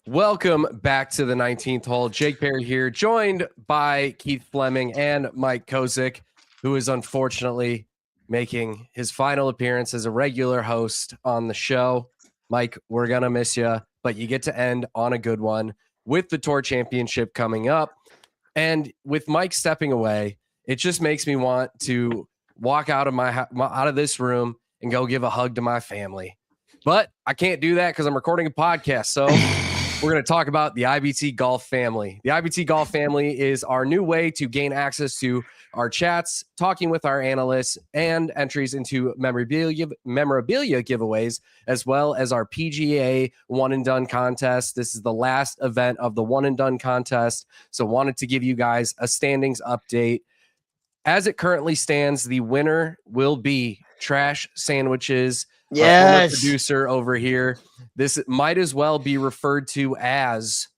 Welcome back to the 19th hole. Jake Parry here, joined by Keith Flemming and Mike Kozik, who is unfortunately making his final appearance as a regular host on the show. Mike, we're going to miss you, but you get to end on a good one with the Tour Championship coming up. And with Mike stepping away, it just makes me want to walk out of out of this room and go give a hug to my family. But I can't do that because I'm recording a podcast. So we're going to talk about the IBT Golf family. The IBT Golf family is our new way to gain access to our chats, talking with our analysts, and entries into memorabilia giveaways, as well as our PGA One and Done contest. This is the last event of the One and Done contest, so wanted to give you guys a standings update. As it currently stands, the winner will be Trash Sandwiches. Yes, our producer over here. This might as well be referred to as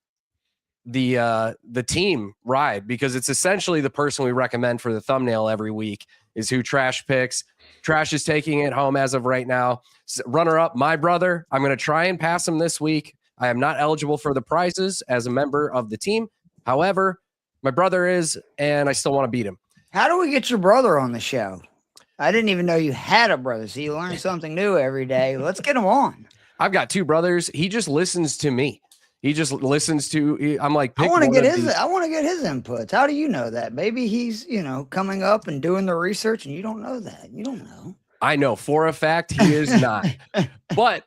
the team ride, because it's essentially the person we recommend for the thumbnail every week is who Trash picks. Trash is taking it home as of right now. Runner up, my brother. I'm going to try and pass him this week. I am not eligible for the prizes as a member of the team. However, my brother is, and I still want to beat him. How do we get your brother on the show? I didn't even know you had a brother. So you learn something new every day. Let's get him on. I've got two brothers. He just listens to me. He just listens to. I'm like, I want to get his inputs. How do you know that? Maybe he's coming up and doing the research, and you don't know that. You don't know. I know for a fact he is not. But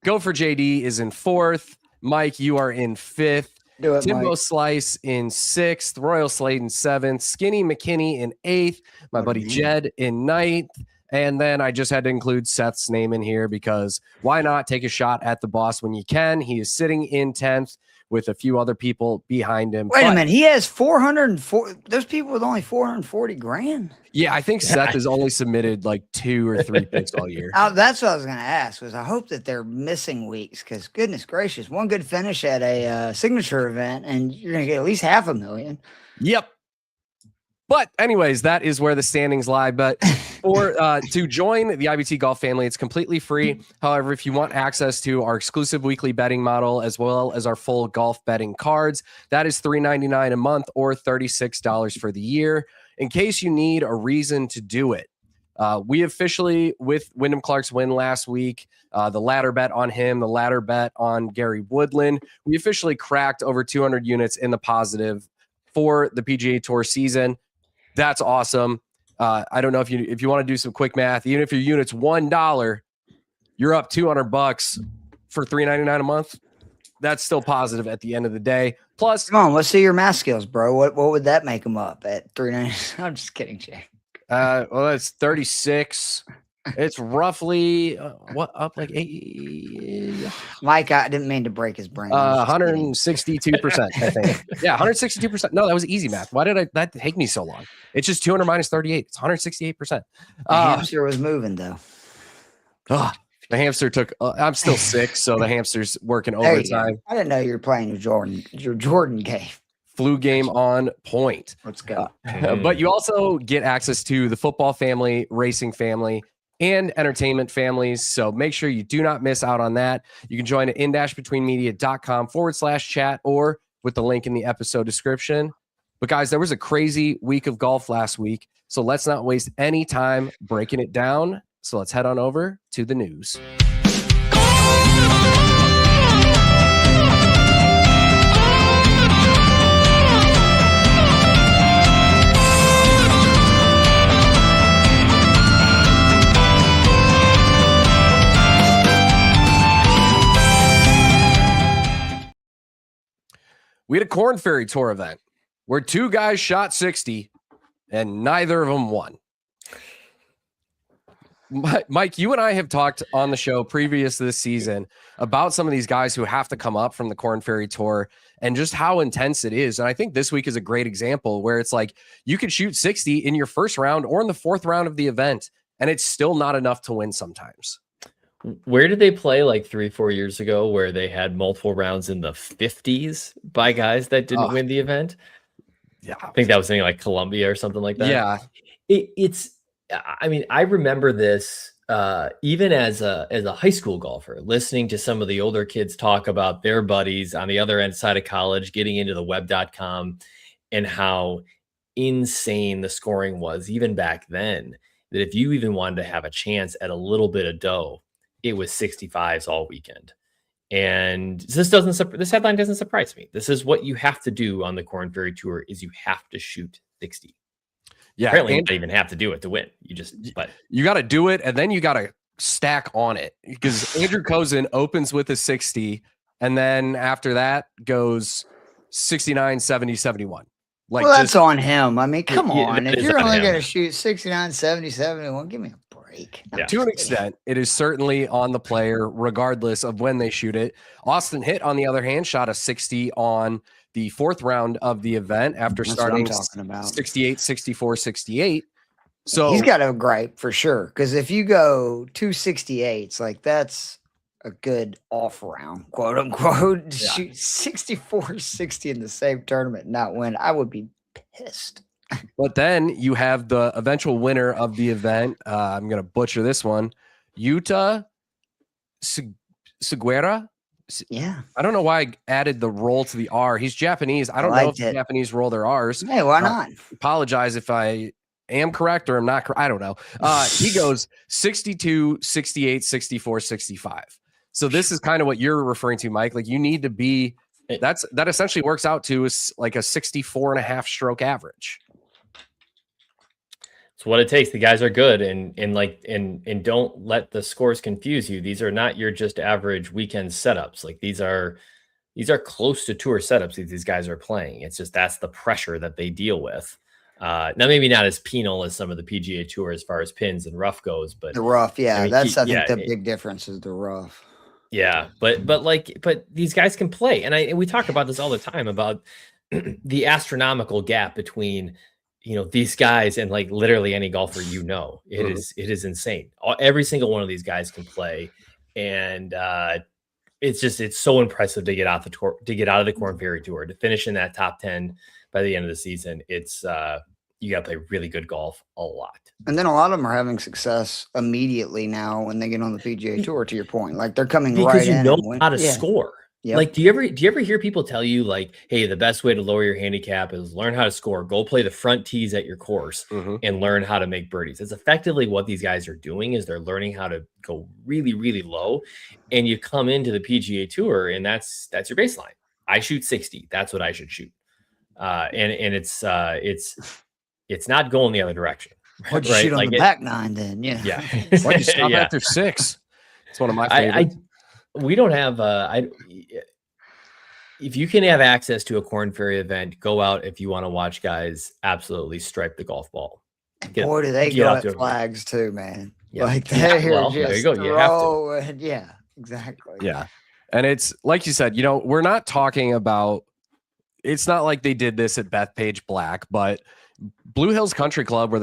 Go for JD is in fourth. Mike, you are in fifth. Do it, Timbo Mike. Slice in sixth, Royal Slade in seventh, Skinny McKinney in eighth, my buddy Jed in ninth, and then I just had to include Seth's name in here because why not take a shot at the boss when you can? He is sitting in 10th with a few other people behind him. Wait a minute, he has 404. There's people with only 440 grand. Yeah, I think Seth has only submitted like 2 or 3 picks all year. That's what I was going to ask. Was I hope that they're missing weeks because goodness gracious, one good finish at a signature event and you're going to get at least $500,000. Yep. But anyways, that is where the standings lie. But for to join the IBT Golf family, it's completely free. However, if you want access to our exclusive weekly betting model as well as our full golf betting cards, that is $3.99 a month or $36 for the year. In case you need a reason to do it, we officially, with Wyndham Clark's win last week, the ladder bet on him, the ladder bet on Gary Woodland, we officially cracked over 200 units in the positive for the PGA Tour season. That's awesome. I don't know if you want to do some quick math. Even if your unit's $1, you're up $200 for $3.99 a month. That's still positive at the end of the day. Plus, come on, let's see your math skills, bro. What would that make them up at $3.99? I'm just kidding, Jay. Well, that's 36. It's roughly up like 8. Mike, I didn't mean to break his brain. 162%, I think. Yeah, 162%. No, that was easy math. Why did that take me so long? It's just 200 minus 38. It's 168%. The hamster was moving though. The hamster took. I'm still sick, so the hamster's working overtime. I didn't know you were playing your Jordan game. Flu game on point. Let's go. But you also get access to the football family, racing family, and entertainment families. So make sure you do not miss out on that. You can join at in-betweenmedia.com/chat or with the link in the episode description. But guys, there was a crazy week of golf last week. So let's not waste any time breaking it down. So let's head on over to the news. We had a Corn Ferry Tour event where 2 guys shot 60 and neither of them won. Mike, you and I have talked on the show previous this season about some of these guys who have to come up from the Corn Ferry Tour and just how intense it is. And I think this week is a great example where it's like you could shoot 60 in your first round or in the 4th round of the event, and it's still not enough to win sometimes. Where did they play like 3-4 years ago where they had multiple rounds in the 50s by guys that didn't win the event? Yeah. I think that was something like Columbia or something like that. Yeah. I mean, I remember this even as a high school golfer, listening to some of the older kids talk about their buddies on the other end side of college, getting into the web.com, and how insane the scoring was even back then, that if you even wanted to have a chance at a little bit of dough, it was 65s all weekend. And this headline doesn't surprise me. This is what you have to do on the Corn Ferry Tour: is you have to shoot 60. Yeah. Apparently, you don't even have to do it to win. But you got to do it, and then you got to stack on it, because Andrew Kozin opens with a 60, and then after that goes 69, 70, 71. Like, well, that's on him. I mean, come on. If you're only going to shoot 69, 70, 71, give me a break. Yeah. To an extent, it is certainly on the player, regardless of when they shoot it. Austin Hitt, on the other hand, shot a 60 on the fourth round of the event after starting 68, 64, 68. So he's got a gripe for sure, because if you go 268s, like that's a good off round, quote unquote. Yeah. Shoot 64, 60 in the same tournament and not win, I would be pissed. But then you have the eventual winner of the event. I'm going to butcher this one. Yuta Seguera. Yeah. I don't know why I added the roll to the R. He's Japanese. I don't know if the Japanese roll their R's. Hey, why not? Apologize if I am correct or I'm not correct. I don't know. He goes 62, 68, 64, 65. So this is kind of what you're referring to, Mike. Like, you need to be, that essentially works out to like a 64 and a half stroke average. It's what it takes. The guys are good, and don't let the scores confuse you. These are not your just average weekend setups. Like, these are close to tour setups that these guys are playing. It's just, that's the pressure that they deal with. Now, maybe not as penal as some of the PGA Tour as far as pins and rough goes, but the rough, yeah, I mean, I think the big difference is the rough. Yeah, but these guys can play, and we talk about this all the time about the astronomical gap between, you know, these guys and like literally any golfer. It is insane. Every single one of these guys can play, and it's so impressive to get out of the Corn Ferry Tour, to finish in that top 10 by the end of the season. It's you got to play really good golf a lot. And then a lot of them are having success immediately now when they get on the PGA Tour, to your point. Like, they're coming right in. Because you know how to score. Yep. Like, do you ever hear people tell you, like, hey, the best way to lower your handicap is learn how to score. Go play the front tees at your course and learn how to make birdies. It's effectively what these guys are doing, is they're learning how to go really, really low. And you come into the PGA Tour, and that's your baseline. I shoot 60. That's what I should shoot. And it's not going the other direction. What'd you shoot on the back nine then? Yeah. Why'd you stop after 6? It's one of my favorites. We don't have if you can have access to a Corn Ferry event, go out if you want to watch guys absolutely stripe the golf ball. Boy, do they go at flags too, man. Yeah. Like, there you go. You have to. Yeah, exactly. Yeah. And it's like you said, you know, we're not talking about, it's not like they did this at Bethpage Black, but Blue Hills Country Club, where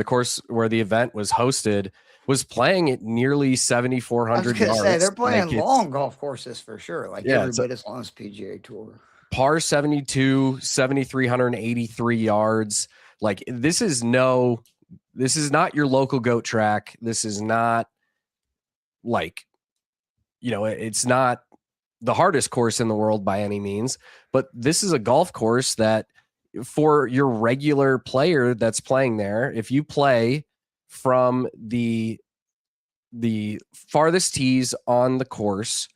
the event was hosted, was playing at nearly 7,400 yards. They're playing long golf courses for sure. Like, every bit as long as PGA Tour. Par 72, 7,383 yards. Like, this is not your local goat track. This is not like, you know, it's not the hardest course in the world by any means, but this is a golf course that, for your regular player that's playing there, if you play from the farthest tees on the course,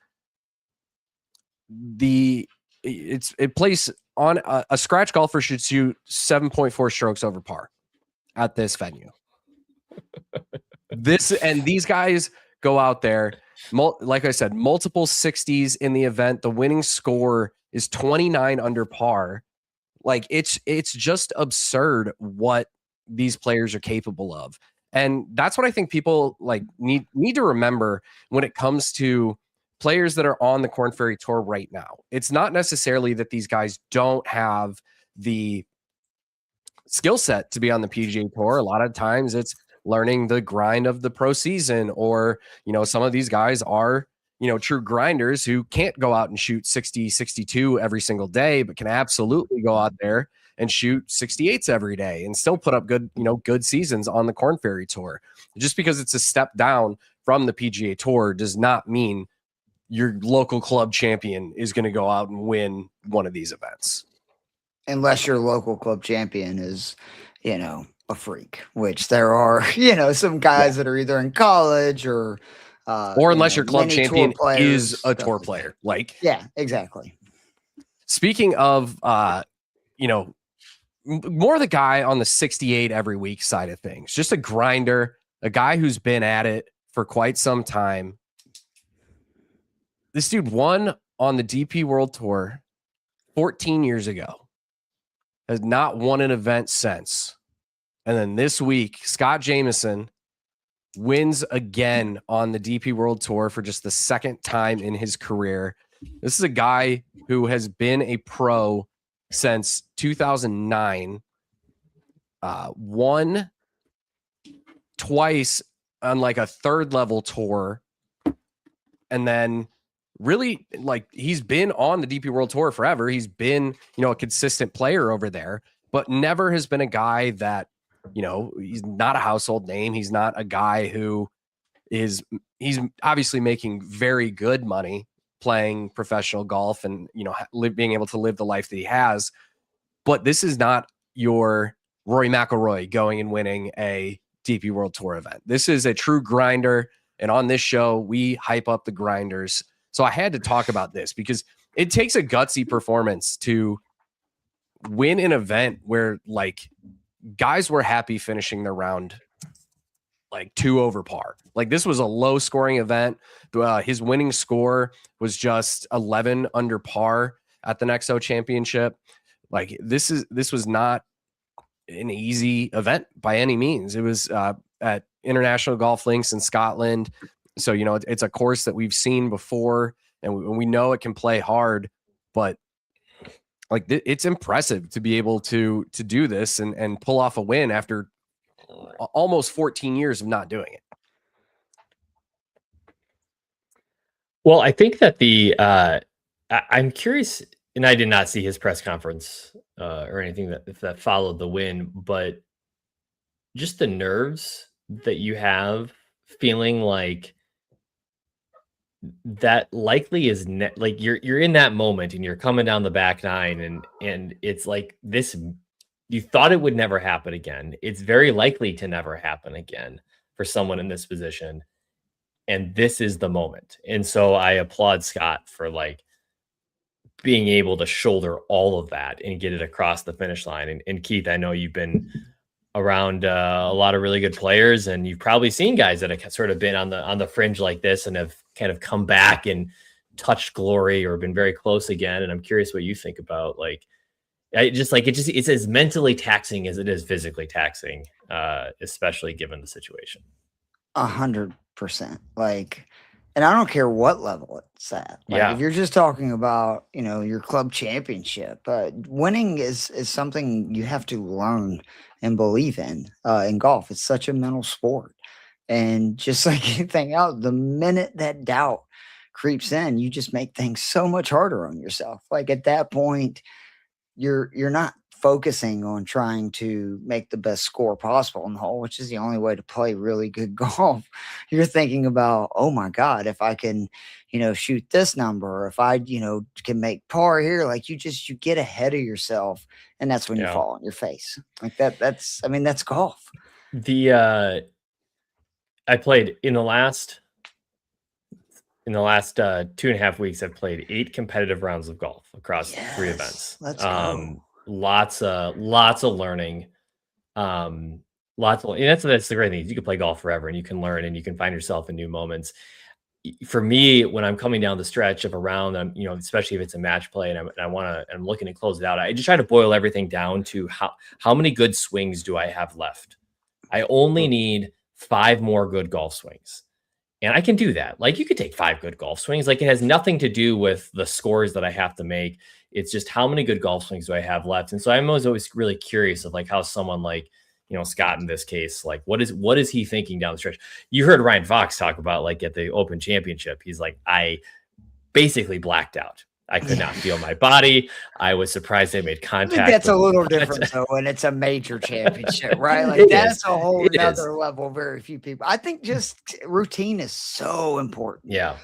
it plays on a scratch golfer should shoot 7.4 strokes over par at this venue. These guys go out there, like I said, multiple 60s in the event. The winning score is 29 under par. Like, it's just absurd what these players are capable of. And that's what I think people like need to remember when it comes to players that are on the Corn Ferry Tour right now. It's not necessarily that these guys don't have the skill set to be on the PGA Tour. A lot of times it's learning the grind of the pro season, or, some of these guys are, true grinders who can't go out and shoot 60, 62 every single day, but can absolutely go out there and shoot 68s every day and still put up good, good seasons on the Korn Ferry Tour. Just because it's a step down from the PGA Tour does not mean your local club champion is going to go out and win one of these events. Unless your local club champion is, a freak, which there are, some guys that are either in college or unless your club champion players, is a tour player. Yeah, exactly. Speaking of, more the guy on the 68 every week side of things, just a grinder, a guy who's been at it for quite some time. This dude won on the DP World Tour 14 years ago, has not won an event since. And then this week, Scott Jamieson wins again on the DP World Tour for just the second time in his career. This is a guy who has been a pro since 2009, won twice on like a third level tour, and then really, he's been on the DP World Tour forever. He's been, a consistent player over there, but never has been a guy that, he's not a household name. He's not a guy who he's obviously making very good money playing professional golf and, being able to live the life that he has. But this is not your Rory McIlroy going and winning a DP World Tour event. This is a true grinder. And on this show, we hype up the grinders. So I had to talk about this because it takes a gutsy performance to win an event where guys were happy finishing their round 2 over par. This was a low scoring event. His winning score was just 11 under par at the Nexo Championship. This was not an easy event by any means. It was at International Golf Links in Scotland. So, it's a course that we've seen before, and we know it can play hard, but it's impressive to be able to do this and pull off a win after almost 14 years of not doing it. Well, I think that I'm curious, and I did not see his press conference or anything that followed the win, but just the nerves that you have feeling like that likely is you're in that moment and you're coming down the back nine and it's like this, you thought it would never happen again. It's very likely to never happen again for someone in this position. And this is the moment. And so I applaud Scott for being able to shoulder all of that and get it across the finish line. And Keith, I know you've been around a lot of really good players, and you've probably seen guys that have sort of been on the fringe like this and have kind of come back and touched glory or been very close again. And I'm curious what you think about it's as mentally taxing as it is physically taxing, especially given the situation. 100%. And I don't care what level it's at. If you're just talking about, your club championship, winning is something you have to learn and believe in golf. It's such a mental sport. And just like anything else, the minute that doubt creeps in, you just make things so much harder on yourself. At that point, you're not focusing on trying to make the best score possible in the hole, which is the only way to play really good golf. You're thinking about, oh my God, if I can, shoot this number, or if I, can make par here, you get ahead of yourself, and that's when you fall on your face. That's golf. I played in the last 2.5 weeks. I've played 8 competitive rounds of golf across 3 events. Let's go. Lots of learning. And that's the great thing. You can play golf forever and you can learn and you can find yourself in new moments. For me, when I'm coming down the stretch of a round, I'm, especially if it's a match play and I'm looking to close it out, I just try to boil everything down to how many good swings do I have left? I only need 5 more good golf swings. And I can do that. You could take 5 good golf swings. It has nothing to do with the scores that I have to make. It's just how many good golf swings do I have left? And so I'm always really curious of how someone Scott in this case, like what is he thinking down the stretch? You heard Ryan Fox talk about like at the Open Championship, he's like, I basically blacked out. I could not feel my body. I was surprised they made contact. I think that's a little different though, when it's a major championship, right? Like that's a whole another level. Very few people. I think just routine is so important. Yeah.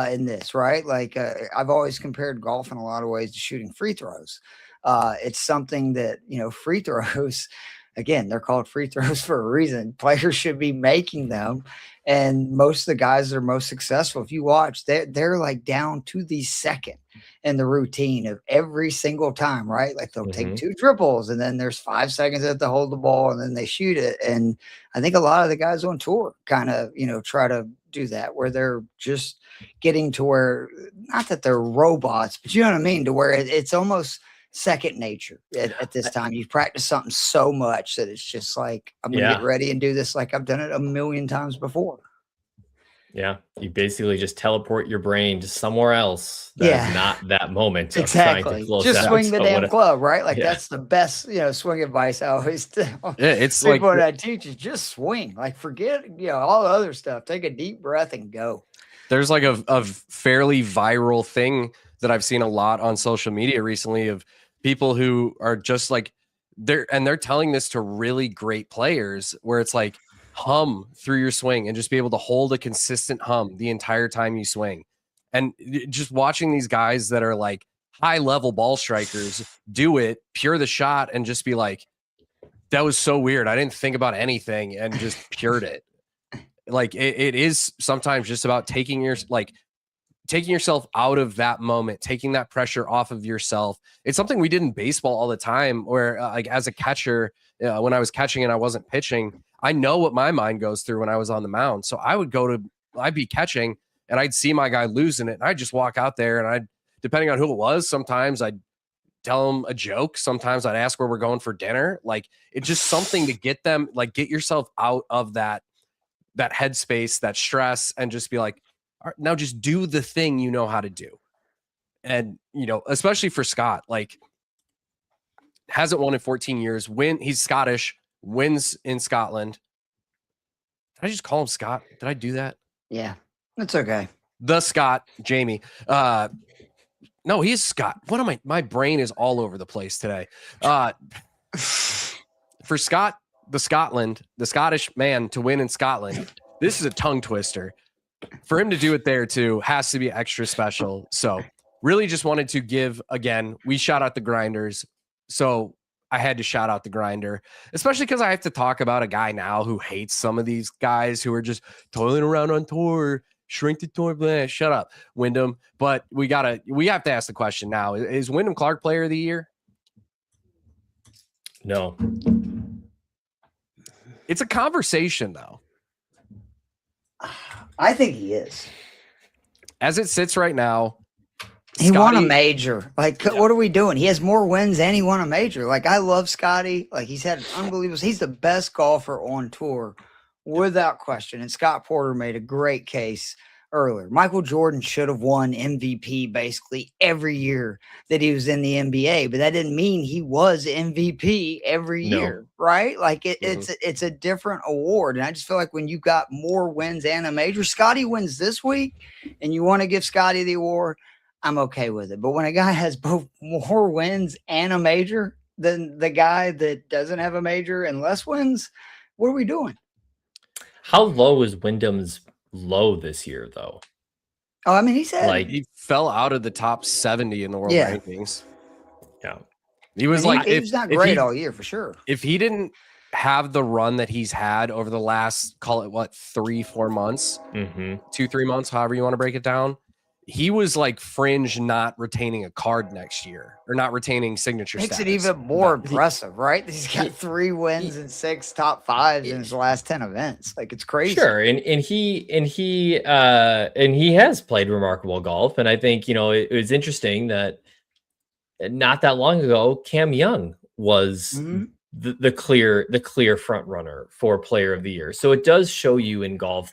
In this, right? Like I've always compared golf in a lot of ways to shooting free throws. It's something that, free throws, again, they're called free throws for a reason. Players should be making them. And most of the guys that are most successful, if you watch, they're like down to the second in the routine of every single time, right? Like they'll take 2 dribbles and then there's 5 seconds that they hold the ball and then they shoot it. And I think a lot of the guys on tour kind of, try to do that, where they're just getting to where, not that they're robots, but you know what I mean? To where it's almost second nature at this time. You've practiced something so much that it's just like, I'm going to get ready and do this like I've done it a million times before. Yeah. You basically just teleport your brain to somewhere else. That's not that moment. Exactly. Just swing the damn club, right? Like that's the best, swing advice I always tell. Yeah, it's people like that I teach is just swing. Like forget, all the other stuff. Take a deep breath and go. There's like a fairly viral thing that I've seen a lot on social media recently of people who are just like they're telling this to really great players, where it's like hum through your swing and just be able to hold a consistent hum the entire time you swing. And just watching these guys that are like high level ball strikers do it, pure the shot, and just be like, that was so weird. I didn't think about anything and just pured it. Like it is sometimes just about taking yourself out of that moment, taking that pressure off of yourself. It's something we did in baseball all the time, where like as a catcher, when I was catching and I wasn't pitching, I know what my mind goes through when I was on the mound. So I'd be catching and I'd see my guy losing it. And I'd just walk out there and depending on who it was, sometimes I'd tell them a joke. Sometimes I'd ask where we're going for dinner. Like it's just something to get them, like get yourself out of that headspace, that stress, and just be like, all right, now just do the thing you know how to do. And, especially for Scott, like hasn't won in 14 years. He's Scottish, wins in Scotland. Did I just call him Scott? Did I do that? Yeah, that's okay. The Scott, Jamie. No, he is Scott. What am I? My brain is all over the place today. For Scott, the Scottish man to win in Scotland, this is a tongue twister. For him to do it there too has to be extra special. So really just wanted to give, again, we shout out the grinders. So I had to shout out the grinder, especially because I have to talk about a guy now who hates some of these guys who are just toiling around on tour, shrink the tour, blah, shut up, Wyndham. But we have to ask the question now. Is Wyndham Clark player of the year? No. It's a conversation though. I think he is. As it sits right now, he won a major. Like, what are we doing? He has more wins and he won a major. Like, I love Scotty. Like, he's had unbelievable. He's the best golfer on tour without question. And Scott Porter made a great case earlier. Michael Jordan should have won MVP basically every year that he was in the NBA, but that didn't mean he was MVP every year, right? Like it's a different award. And I just feel like when you got more wins and a major, Scotty wins this week and you want to give Scotty the award, I'm okay with it. But when a guy has both more wins and a major than the guy that doesn't have a major and less wins, what are we doing? How low is Wyndham's low this year, though? Oh, I mean, he said like he fell out of the top 70 in the world rankings. Yeah, he was he's not great all year for sure. If he didn't have the run that he's had over the last, call it 3-4 months, 2-3 months, however you want to break it down, he was like fringe not retaining a card next year or not retaining signature Makes status. it even more impressive, right? He's got 3 wins and 6 top 5s in his last 10 events. Like, it's crazy. Sure, and he has played remarkable golf, and I think it was interesting that not that long ago Cam Young was the clear front runner for Player of the Year. So it does show you in golf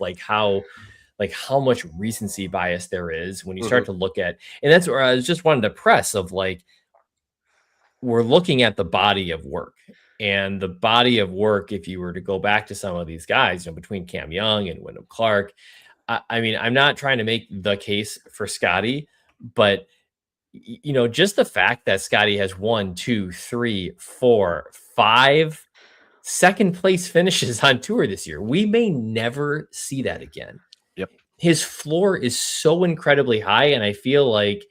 how much recency bias there is when you start to look at, and that's where I was just wanted to press of we're looking at the body of work. And the body of work, if you were to go back to some of these guys, between Cam Young and Wyndham Clark, I mean, I'm not trying to make the case for Scotty, but just the fact that Scotty has 1, 2, 3, 4, 5 second place finishes on tour this year. We may never see that again. Yep. His floor is so incredibly high, and I feel like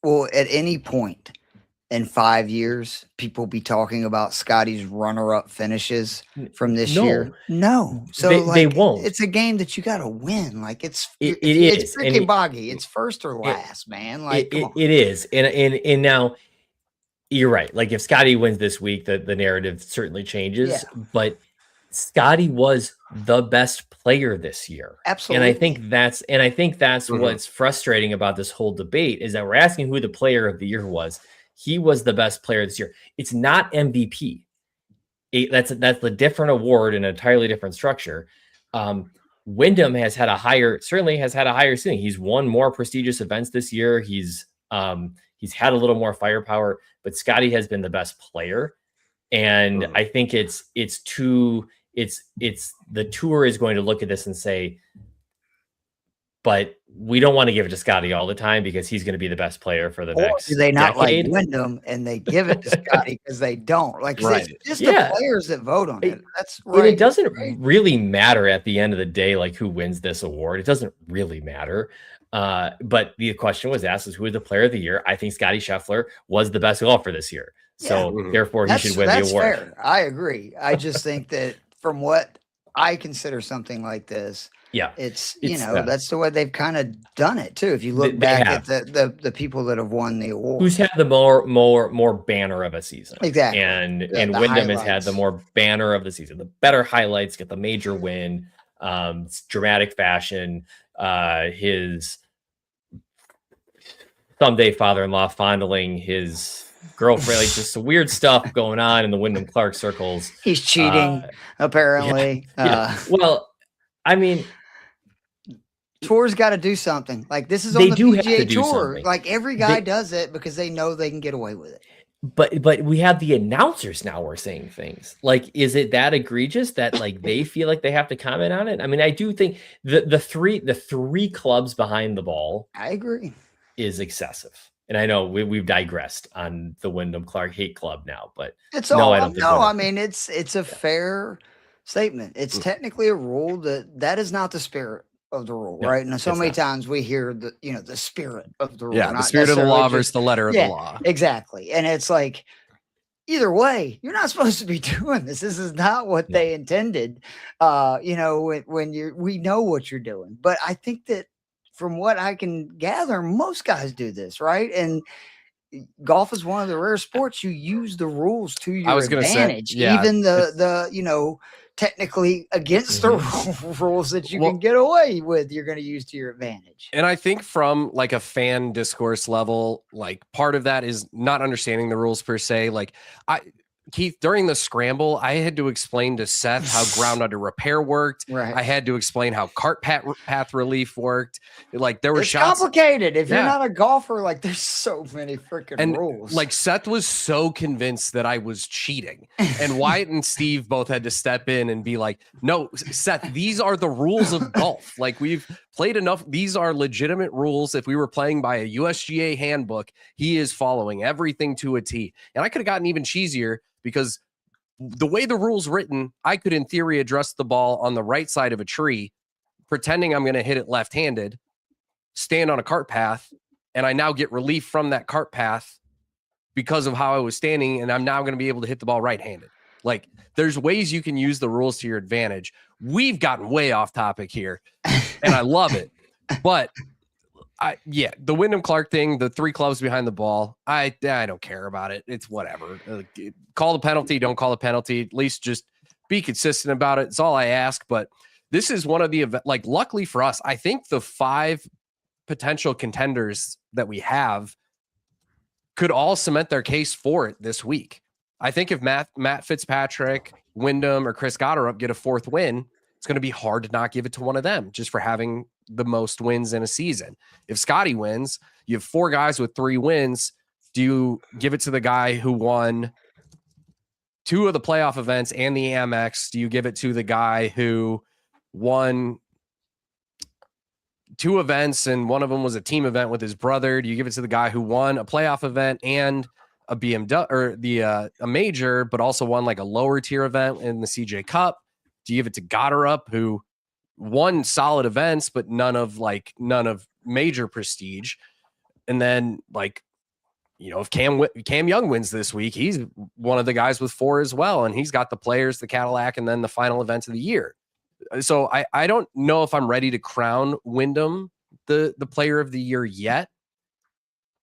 will at any point in 5 years people be talking about Scotty's runner-up finishes from this year? No. So they won't. It's a game that you got to win. Like it's is freaking boggy. It's first or last, man. Like it is. And now you're right. Like if Scotty wins this week, the narrative certainly changes. Yeah. But Scotty was the best player this year. Absolutely. And I think that's what's frustrating about this whole debate, is that we're asking who the player of the year was. He was the best player this year. It's not MVP. That's a different award and an entirely different structure. Wyndham has had a higher ceiling. He's won more prestigious events this year. He's had a little more firepower, but Scotty has been the best player. And I think the tour is going to look at this and say, but we don't want to give it to Scotty all the time because he's going to be the best player for the next do they not decade. like Wyndham and they give it to Scotty because they don't? Like, it's just the players that vote on it. That's right. It doesn't really matter at the end of the day, like who wins this award. It doesn't really matter. But the question was asked is who is the player of the year? I think Scotty Scheffler was the best golfer this year. So therefore he should win the award. Fair. I agree. I just think that from what I consider something like this, it's that's the way they've kind of done it too. If you look back at the people that have won the award, who's had the more banner of a season, exactly, and Wyndham has had the more banner of the season, the better highlights, get the major win, dramatic fashion, his someday father-in-law fondling his girlfriend, like just some weird stuff going on in the Wyndham Clark circles. He's cheating, apparently. Well, I mean, Tour's got to do something. Like this is on the PGA Tour. Like every guy does it because they know they can get away with it. But we have the announcers now are saying things. Like, is it that egregious that like they feel like they have to comment on it? I mean, I do think the three clubs behind the ball, I agree, is excessive. And I know we've digressed on the Wyndham Clark hate club now, but it's I mean, it's a fair statement. It's technically a rule that is not the spirit of the rule, right? And so many times we hear the spirit of the rule. Yeah, the spirit of the law versus the letter of the law. Exactly. And it's like, either way, you're not supposed to be doing this. This is not what they intended. When we know what you're doing. But I think that from what I can gather, most guys do this, right? And golf is one of the rare sports you use the rules to your advantage. Even the technically against the rules that you can get away with, you're going to use to your advantage. And I think from like a fan discourse level, like part of that is not understanding the rules per se. Like Keith, during the scramble, I had to explain to Seth how ground under repair worked. Right. I had to explain how cart path relief worked. Like there were shots. Complicated. If you're not a golfer, like there's so many freaking rules. Like Seth was so convinced that I was cheating, and Wyatt and Steve both had to step in and be like, "No, Seth, these are the rules of golf. Like we've played enough. These are legitimate rules. If we were playing by a USGA handbook, he is following everything to a T." And I could have gotten even cheesier, because the way the rule's written, I could in theory address the ball on the right side of a tree, pretending I'm going to hit it left-handed, stand on a cart path, and I now get relief from that cart path because of how I was standing, and I'm now going to be able to hit the ball right-handed. Like, there's ways you can use the rules to your advantage. We've gotten way off topic here, and I love it. But the Wyndham Clark thing, the three clubs behind the ball, I don't care about it. It's whatever. Call the penalty, don't call the penalty. At least just be consistent about it. It's all I ask. But this is one of the like, luckily for us, I think the 5 potential contenders that we have could all cement their case for it this week. I think if Matt Fitzpatrick, Wyndham, or Chris Gotterup get a 4th win, it's going to be hard to not give it to one of them just for having the most wins in a season. If Scotty wins, you have 4 guys with 3 wins. Do you give it to the guy who won 2 of the playoff events and the Amex? Do you give it to the guy who won 2 events and one of them was a team event with his brother? Do you give it to the guy who won a playoff event and a BMW or a major, but also won like a lower tier event in the CJ Cup? Do you give it to Gotterup, who won solid events, but none of major prestige? And then, like, you know, if Cam Young wins this week, he's one of the guys with 4 as well. And he's got the Players, the Cadillac, and then the final event of the year. So I don't know if I'm ready to crown Wyndham the player of the year yet.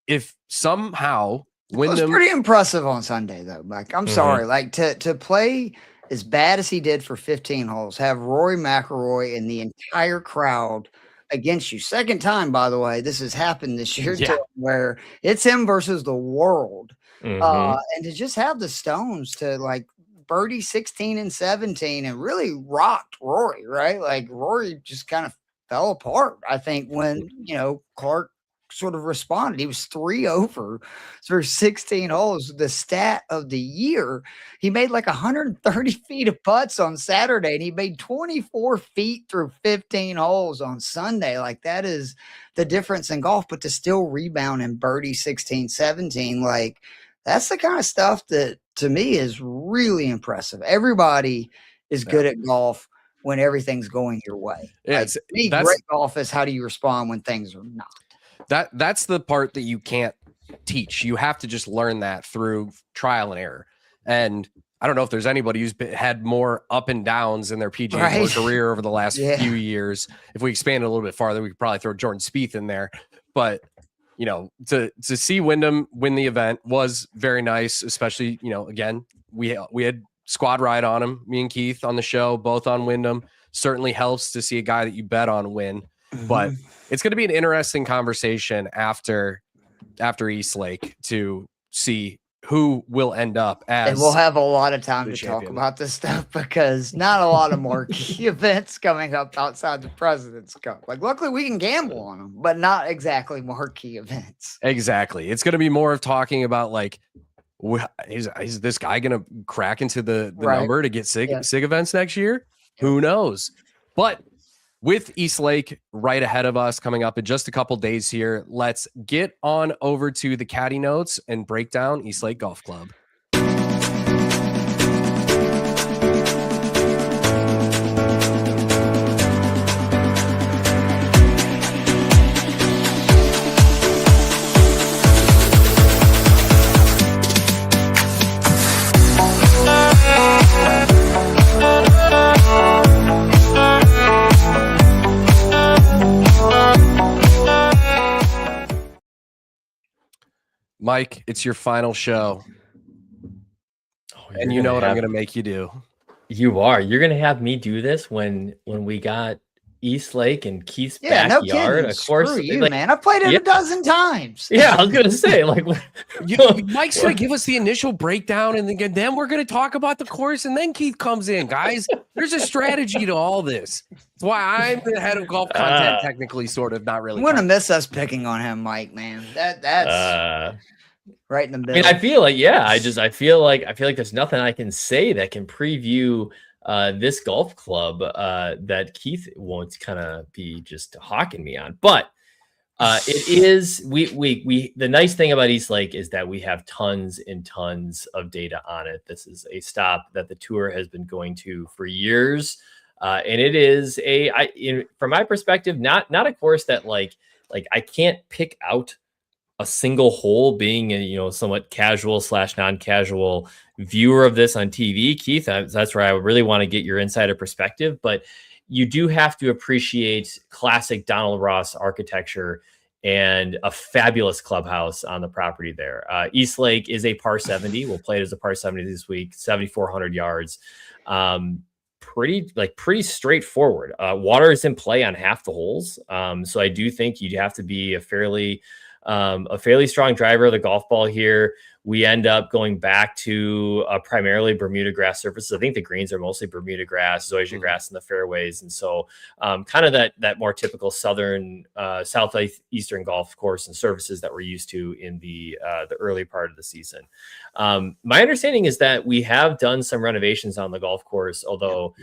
If somehow Wyndham, it was pretty impressive on Sunday though. Like, I'm sorry, like to play as bad as he did for 15 holes, have Rory McIlroy and the entire crowd against you. Second time, by the way, this has happened this year too, where it's him versus the world. And to just have the stones to like birdie 16 and 17 and really rocked Rory, right? Like Rory just kind of fell apart, I think, when, you know, Clark sort of responded. He was 3 over for 16 holes. The stat of the year, he made like 130 feet of putts on Saturday, and he made 24 feet through 15 holes on Sunday. Like, that is the difference in golf. But to still rebound and birdie 16, 17, like, that's the kind of stuff that to me is really impressive. Everybody is good at golf when everything's going your way. Yeah, like, great golf is how do you respond when things are not. That's the part that you can't teach. You have to just learn that through trial and error. And I don't know if there's anybody who's had more up and downs in their PGA Tour career over the last few years. If we expand it a little bit farther, we could probably throw Jordan Spieth in there. But, you know, to see Wyndham win the event was very nice, especially, you know, again, we had squad ride on him, me and Keith on the show, both on Wyndham. Certainly helps to see a guy that you bet on win. But it's going to be an interesting conversation after East Lake to see who will end up as. And we'll have a lot of time to champion. talk about this stuff because not a lot of marquee events coming up outside the President's Cup. Like, luckily we can gamble on them, but not exactly marquee events. Exactly. It's going to be more of talking about, like, is this guy going to crack into the number to get SIG events next year? Who knows? But with East Lake right ahead of us coming up in just a couple days here, let's get on over to the caddy notes and break down East Lake Golf Club. Mike, it's your final show. And you know what I'm going to make you do. You are. You're going to have me do this when we got East Lake and Keith's backyard. No kidding. Of course, screw you, man. I've played it a dozen times. Yeah, I was going to say, like, Mike's going to give us the initial breakdown, and then we're going to talk about the course, and then Keith comes in. Guys, there's a strategy to all this. That's why I'm the head of golf content, technically, sort of, not really. I'm going to miss us picking on him, Mike, man. That's right in the middle. I mean, I feel like, I feel like there's nothing I can say that can preview this golf club that Keith won't kind of be just hawking me on. But it is the nice thing about East Lake is that we have tons and tons of data on it. This is a stop that the tour has been going to for years. And it is from my perspective, not a course that like I can't pick out a single hole, being a somewhat casual / non-casual viewer of this on TV. Keith, that's where I really want to get your insider perspective, but you do have to appreciate classic Donald Ross architecture and a fabulous clubhouse on the property there. East Lake is a par 70. We'll play it as a par 70 this week, 7,400 yards. Pretty straightforward. Water is in play on half the holes. So I do think you'd have to be a fairly A fairly strong driver of the golf ball here. We end up going back to primarily Bermuda grass surfaces. I think the greens are mostly Bermuda grass, zoysia grass in the fairways. And so kind of that more typical southern, southeastern golf course and surfaces that we're used to in the early part of the season. My understanding is that we have done some renovations on the golf course, although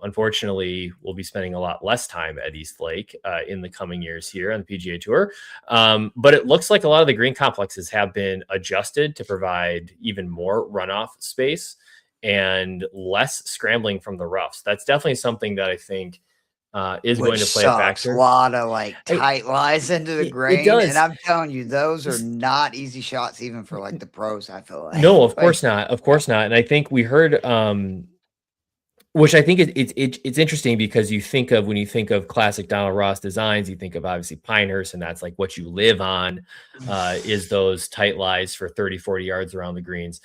unfortunately, we'll be spending a lot less time at East Lake in the coming years here on the PGA Tour. But it looks like a lot of the green complexes have been adjusted to provide even more runoff space and less scrambling from the roughs. That's definitely something that I think is going to play a factor. A lot of tight lies into the grain. It does. And I'm telling you, those are not easy shots, even for the pros, I feel like. No, of course not. Of course not. And I think we heard which I think it's interesting because when you think of classic Donald Ross designs, you think of obviously Pinehurst, and that's like what you live on is those tight lies for 30, 40 yards around the greens.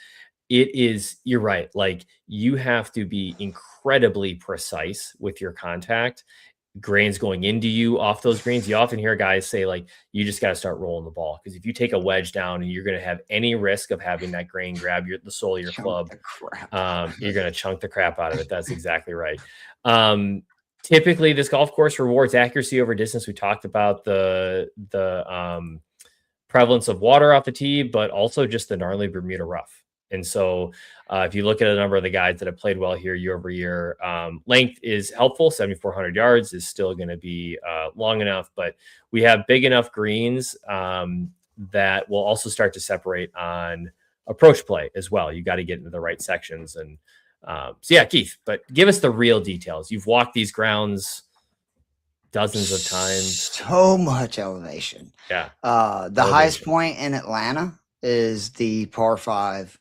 You're right. You have to be incredibly precise with your contact. Grains going into you off those greens. You often hear guys say you just got to start rolling the ball, because if you take a wedge down and you're going to have any risk of having that grain grab the sole of your club, you're going to chunk the crap out of it. That's exactly right. Typically this golf course rewards accuracy over distance. We talked about the prevalence of water off the tee, but also just the gnarly Bermuda rough. And so if you look at a number of the guys that have played well here year over year, length is helpful. 7,400 yards is still going to be long enough, but we have big enough greens that will also start to separate on approach play as well. You got to get into the right sections. And Keith, but give us the real details. You've walked these grounds dozens of times. So much elevation. Yeah. The highest point in Atlanta is the par 5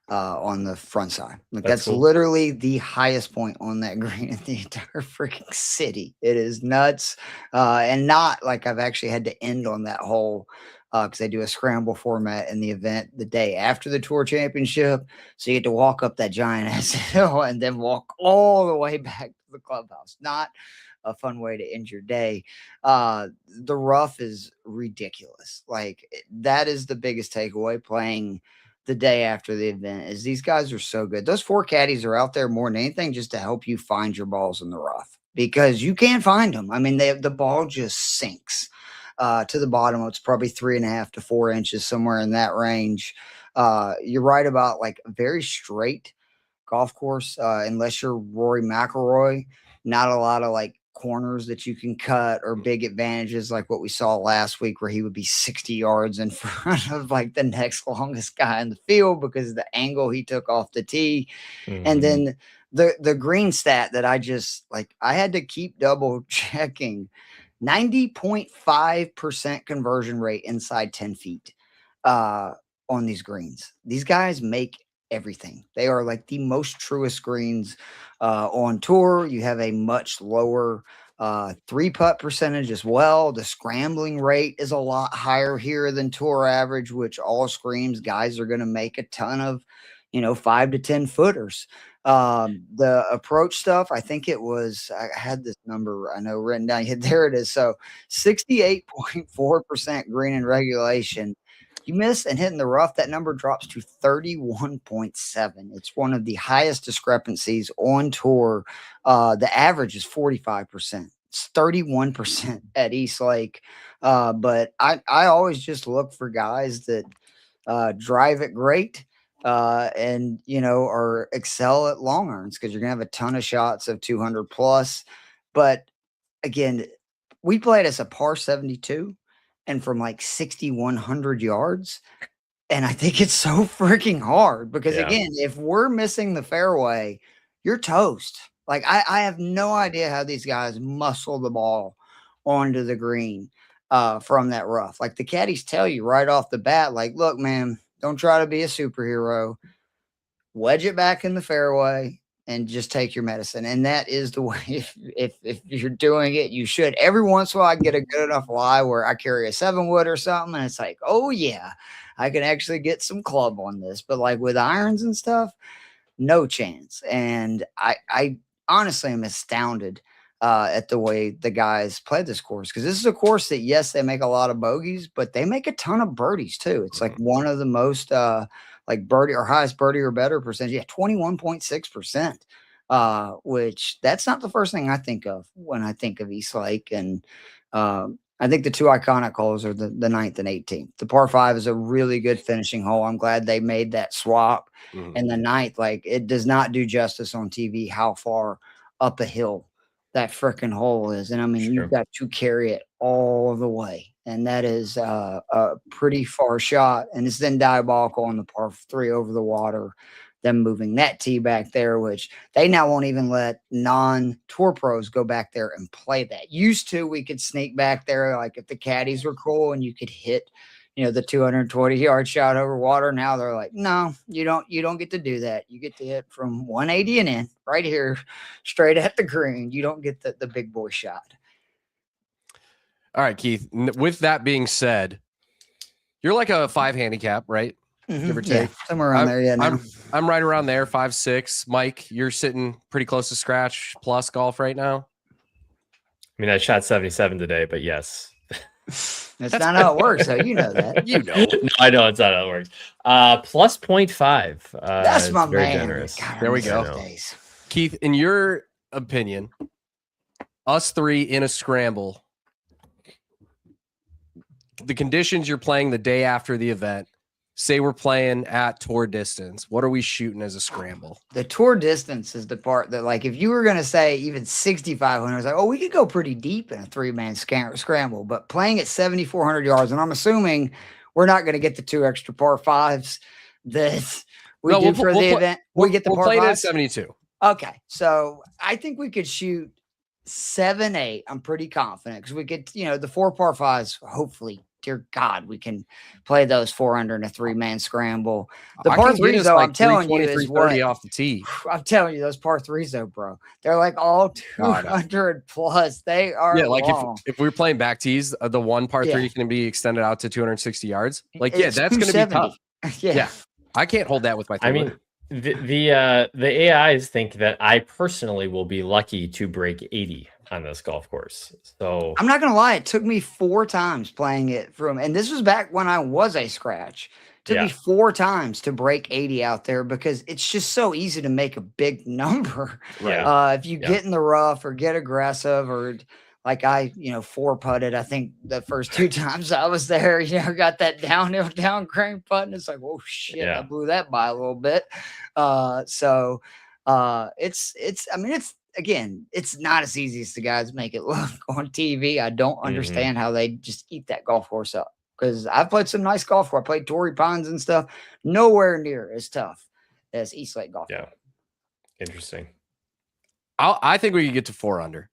on the front side. That's cool. Literally the highest point on that green in the entire freaking city. It is nuts. And not I've actually had to end on that hole because they do a scramble format in the event the day after the Tour Championship. So you get to walk up that giant ass hill and then walk all the way back to the clubhouse. Not a fun way to end your day. The rough is ridiculous. That is the biggest takeaway playing the day after the event, is these guys are so good. Those 4 caddies are out there more than anything just to help you find your balls in the rough, because you can't find them. I mean, the ball just sinks to the bottom. It's probably 3.5 to 4 inches, somewhere in that range. You're right about a very straight golf course, unless you're Rory McIlroy. Not a lot of corners that you can cut or big advantages like what we saw last week, where he would be 60 yards in front of the next longest guy in the field because of the angle he took off the tee. Mm-hmm. And then the green stat that I just I had to keep double checking: 90.5% conversion rate inside 10 feet on these greens. These guys make everything. They are the most truest greens on tour. You have a much lower 3-putt percentage as well. The scrambling rate is a lot higher here than tour average, which all screams guys are going to make a ton of 5 to 10 footers. The approach stuff, I think it was, I had this number I know written down. There it is. So 68.4% green in regulation. You miss and hit in the rough, that number drops to 31.7. It's one of the highest discrepancies on tour. The average is 45%. It's 31% at East Lake. But I always just look for guys that drive it great and, or excel at long irons, because you're going to have a ton of shots of 200 plus. But again, we played as a par 72. And from 6,100 yards. And I think it's so freaking hard because, again, if we're missing the fairway, you're toast. I have no idea how these guys muscle the ball onto the green from that rough. The caddies tell you right off the bat, look, man, don't try to be a superhero. Wedge it back in the fairway and just take your medicine. And that is the way, if you're doing it, you should. Every once in a while I get a good enough lie where I carry a 7-wood or something, and it's oh yeah, I can actually get some club on this. But with irons and stuff, no chance. And I honestly am astounded at the way the guys play this course. Because this is a course that, yes, they make a lot of bogeys, but they make a ton of birdies too. It's like one of the most like birdie or highest birdie or better percentage. Yeah, 21.6%, which that's not the first thing I think of when I think of East Lake. And I think the two iconic holes are the 9th and 18th. The par 5 is a really good finishing hole. I'm glad they made that swap. And the 9th, like, it does not do justice on TV how far up a hill that freaking hole is. And I mean, you've got to carry it all the way. And that is a pretty far shot. And it's then diabolical on the par 3 over the water, them moving that tee back there, which they now won't even let non-tour pros go back there and play that. Used to, we could sneak back there, like if the caddies were cool and you could hit, the 220-yard shot over water. Now they're like, no, you don't get to do that. You get to hit from 180 and in right here, straight at the green. You don't get the big boy shot. All right, Keith, with that being said, you're like a 5 handicap, right? Give or take. Yeah, somewhere around there. Yeah, I'm right around there, 5-6. Mike, you're sitting pretty close to scratch plus golf right now. I mean, I shot 77 today, but yes. That's not how it works, though. You know that. No, I know it's not how it works. Plus 0.5. That's my very man. generous. God, there we go. Keith, in your opinion, us 3 in a scramble, the conditions you're playing the day after the event, say we're playing at tour distance, what are we shooting as a scramble? The tour distance is the part that, like, if you were going to say even 6,500, it's like, oh, we could go pretty deep in a 3-man scramble, but playing at 7,400 yards, and I'm assuming we're not going to get the 2 extra par 5s that we do for the event. We get the par 5s. We'll play it at 72. Okay. So I think we could shoot 7-8. I'm pretty confident because we could, the 4 par 5s, hopefully, dear God, we can play those 4 under in a 3-man scramble. The par 3s, though, I'm telling you, is what off the tee. I'm telling you, those par 3s, though, bro, they're like all 200 plus. They are like long. if we're playing back tees, the 1 par 3 can be extended out to 260 yards. Like, It's that's going to be tough. Yeah, I can't hold that with my. I mean, the AIs think that I personally will be lucky to break 80 on this golf course. So I'm not gonna lie, it took me 4 times playing it and this was back when I was a scratch. It took me 4 times to break 80 out there because it's just so easy to make a big number. Right. If you get in the rough or get aggressive, or like I 4-putted, I think the first 2 times I was there, got that downhill down crane putt, and it's like, oh shit, I blew that by a little bit. Again, it's not as easy as the guys make it look on TV. I don't understand how they just eat that golf course up, because I've played some nice golf where I played Torrey Pines and stuff. Nowhere near as tough as East Lake golf. Yeah. Interesting. I think we could get to 4 under.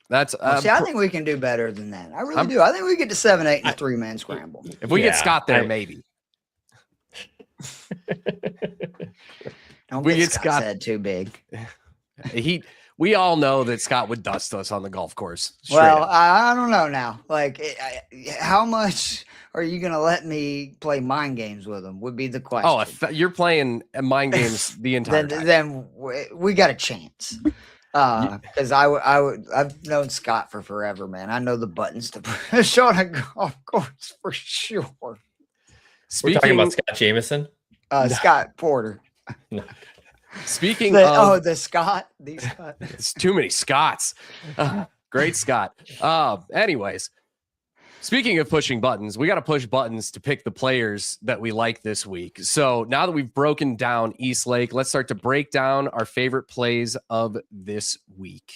That's I think we can do better than that. I really do. I think we get to 7-8 in a 3-man scramble. If we get Scott there, maybe. Don't get Scott's head too big. We all know that Scott would dust us on the golf course. Well, I don't know now. Like, how much are you going to let me play mind games with him would be the question. Oh, if you're playing mind games the entire time. Then we got a chance. Because I've known Scott for forever, man. I know the buttons to push on a golf course for sure. We're talking about Scott Jameson? Scott Porter. No. Speaking of the Scott, these Scott. It's too many Scotts. Great Scott. Anyways, speaking of pushing buttons, we got to push buttons to pick the players that we like this week. So now that we've broken down East Lake, let's start to break down our favorite plays of this week.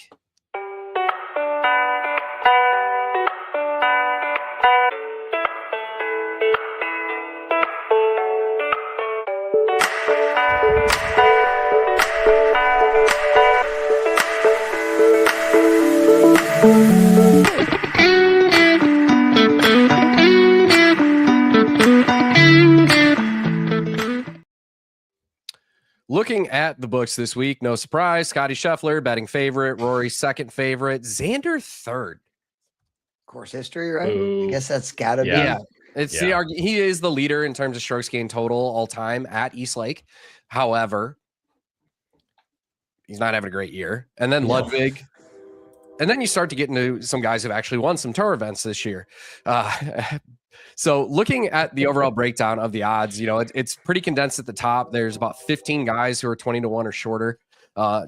Looking at the books this week, no surprise, Scotty Scheffler, betting favorite, Rory, second favorite, Xander, third. Course history, right? I guess that's got to be. Yeah. He is the leader in terms of strokes gained total all time at East Lake. However, he's not having a great year. And then Ludwig, And then you start to get into some guys who've actually won some tour events this year. So looking at the overall breakdown of the odds, it's pretty condensed at the top. There's about 15 guys who are 20-1 or shorter,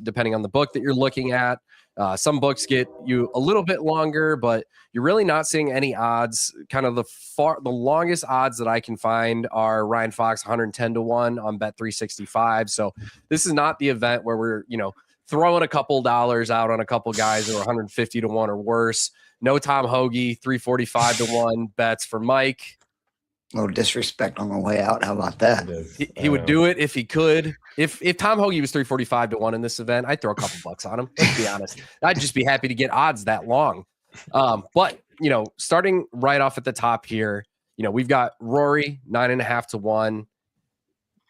depending on the book that you're looking at. Some books get you a little bit longer, but you're really not seeing any odds. Kind of the longest odds that I can find are Ryan Fox 110-1 on Bet365. So this is not the event where we're, throwing a couple dollars out on a couple guys who are 150-1 or worse. No Tom Hoagie, 345-1 bets for Mike. A little disrespect on the way out. How about that? He would do it if he could. If Tom Hoagie was 345-1 in this event, I'd throw a couple bucks on him. Let's be honest. I'd just be happy to get odds that long. But starting right off at the top here, we've got Rory 9.5-1.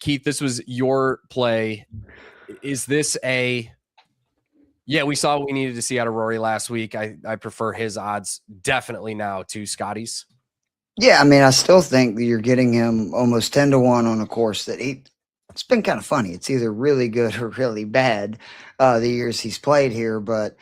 Keith, this was your play. Is this we saw what we needed to see out of Rory last week. I prefer his odds definitely now to Scotty's. Yeah, I mean, I still think that you're getting him almost 10-1 on a course that it's been kind of funny. It's either really good or really bad the years he's played here. But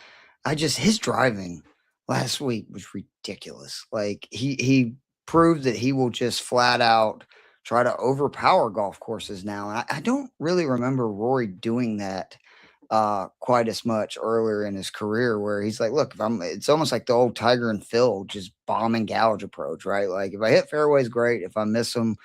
his driving last week was ridiculous. Like he proved that he will just flat out try to overpower golf courses now. And I don't really remember Rory doing that quite as much earlier in his career, where he's like, look, it's almost like the old Tiger and Phil just bomb and gouge approach, right? Like if I hit fairways, great. If I miss them,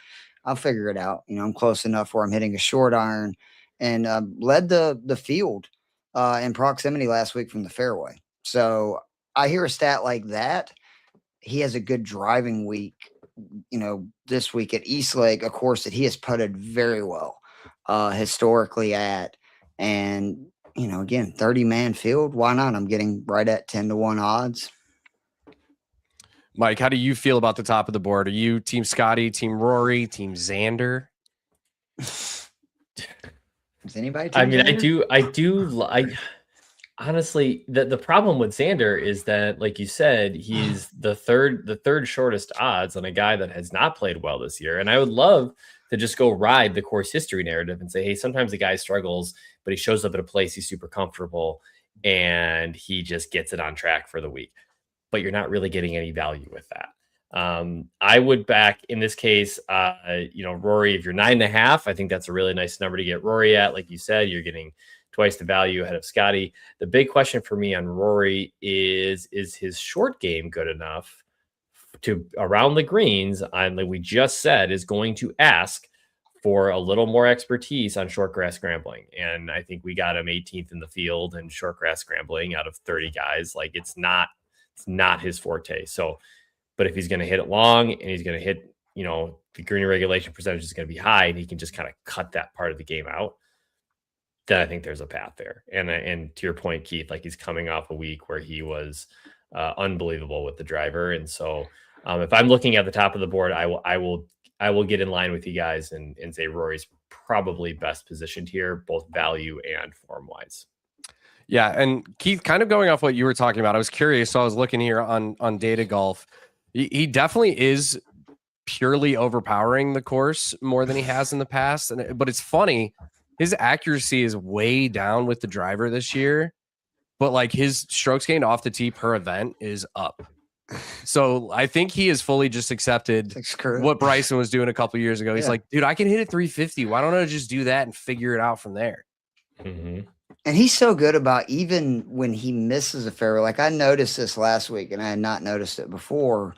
I'll figure it out. I'm close enough where I'm hitting a short iron, and led the field in proximity last week from the fairway. So I hear a stat like that. He has a good driving week, this week at Eastlake, a course that he has putted very well historically at. And, again, 30-man field. Why not? I'm getting right at 10-1 odds. Mike, how do you feel about the top of the board? Are you Team Scotty, Team Rory, Team Xander? Is anybody? I honestly, the problem with Xander is that, like you said, he's the third shortest odds on a guy that has not played well this year. And I would love to just go ride the course history narrative and say, hey, sometimes the guy struggles, but he shows up at a place he's super comfortable and he just gets it on track for the week. But you're not really getting any value with that. I would back in this case, Rory, if you're 9.5, I think that's a really nice number to get Rory at. Like you said, you're getting twice the value ahead of Scotty. The big question for me on Rory is his short game good enough to around the greens? Like we just said, is going to ask for a little more expertise on short grass scrambling. And I think we got him 18th in the field in short grass scrambling out of 30 guys. Like it's not his forte. So, but if he's going to hit it long and he's going to hit, the green regulation percentage is going to be high and he can just kind of cut that part of the game out, then I think there's a path there. And to your point, Keith, like he's coming off a week where he was unbelievable with the driver. And so if I'm looking at the top of the board, I will get in line with you guys and say Rory's probably best positioned here, both value and form wise. Yeah. And Keith, kind of going off what you were talking about, I was curious. So I was looking here on Data Golf. He definitely is purely overpowering the course more than he has in the past. But it's funny, his accuracy is way down with the driver this year, but like his strokes gained off the tee per event is up. So I think he has fully just accepted what Bryson was doing a couple years ago. He's like, dude, I can hit it 350. Why don't I just do that and figure it out from there? Mm-hmm. And he's so good about even when he misses a fairway. Like I noticed this last week and I had not noticed it before.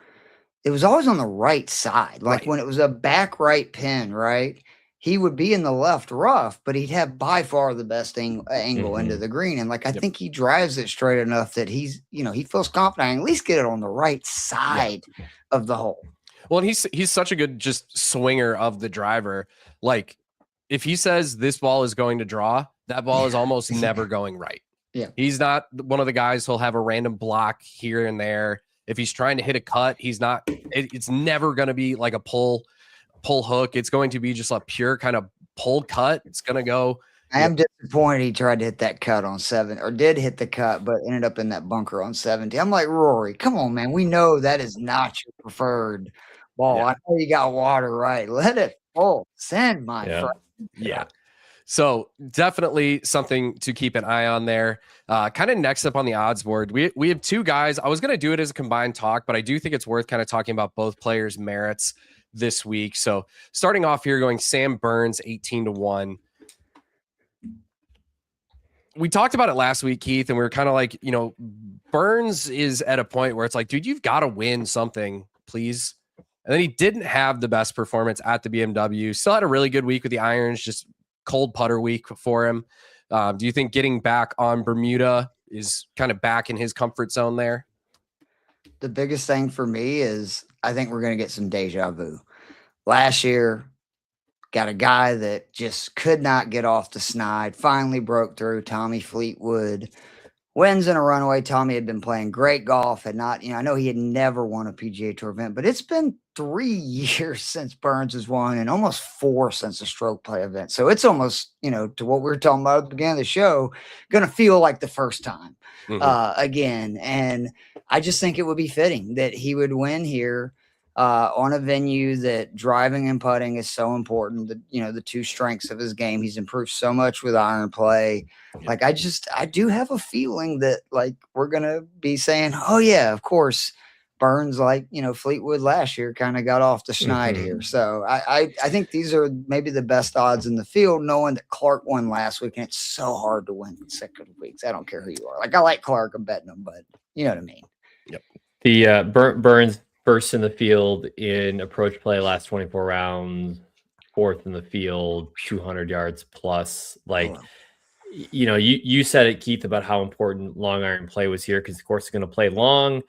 It was always on the right side. Like when it was a back right pin, right? He would be in the left rough, but he'd have by far the best angle into the green. And like, I think he drives it straight enough that he's, he feels confident. I can at least get it on the right side of the hole. Well, and he's such a good just swinger of the driver. Like if he says this ball is going to draw, that ball is almost never going right. Yeah. He's not one of the guys who'll have a random block here and there. If he's trying to hit a cut, it's never going to be like a pull hook. It's going to be just a pure kind of pull cut. It's going to go. I am disappointed he tried to hit that cut on 7 or did hit the cut, but ended up in that bunker on 70. I'm like, Rory, come on, man. We know that is not your preferred ball. I know you got water right. Let it full send, my friend. Yeah. So definitely something to keep an eye on there. Kind of next up on the odds board, we have two guys. I was going to do it as a combined talk, but I do think it's worth kind of talking about both players' merits this week. So starting off here, going Sam Burns, 18-1. We talked about it last week, Keith, and we were kind of like, Burns is at a point where it's like, dude, you've got to win something, please. And then he didn't have the best performance at the BMW. Still had a really good week with the irons, just cold putter week for him. Do you think getting back on Bermuda is kind of back in his comfort zone there? The biggest thing for me is I think we're going to get some deja vu. Last year, got a guy that just could not get off the snide, finally broke through. Tommy Fleetwood wins in a runaway. Tommy had been playing great golf, had not, I know he had never won a PGA Tour event, but it's been 3 years since Burns has won and almost 4 since the stroke play event. So it's almost, to what we were talking about at the beginning of the show, going to feel like the first time again. And I just think it would be fitting that he would win here on a venue that driving and putting is so important. The two strengths of his game. He's improved so much with iron play. Like, I do have a feeling that like we're going to be saying, oh yeah, of course, Burns, like, Fleetwood last year kind of got off the schneid here. So I think these are maybe the best odds in the field, knowing that Clark won last week and it's so hard to win consecutive weeks. I don't care who you are. Like, I like Clark, I'm betting him, but you know what I mean? Yep. The Burns first in the field in approach play last 24 rounds, fourth in the field, 200 yards plus. Like, you said it, Keith, about how important long iron play was here because, of course, it's going to play long.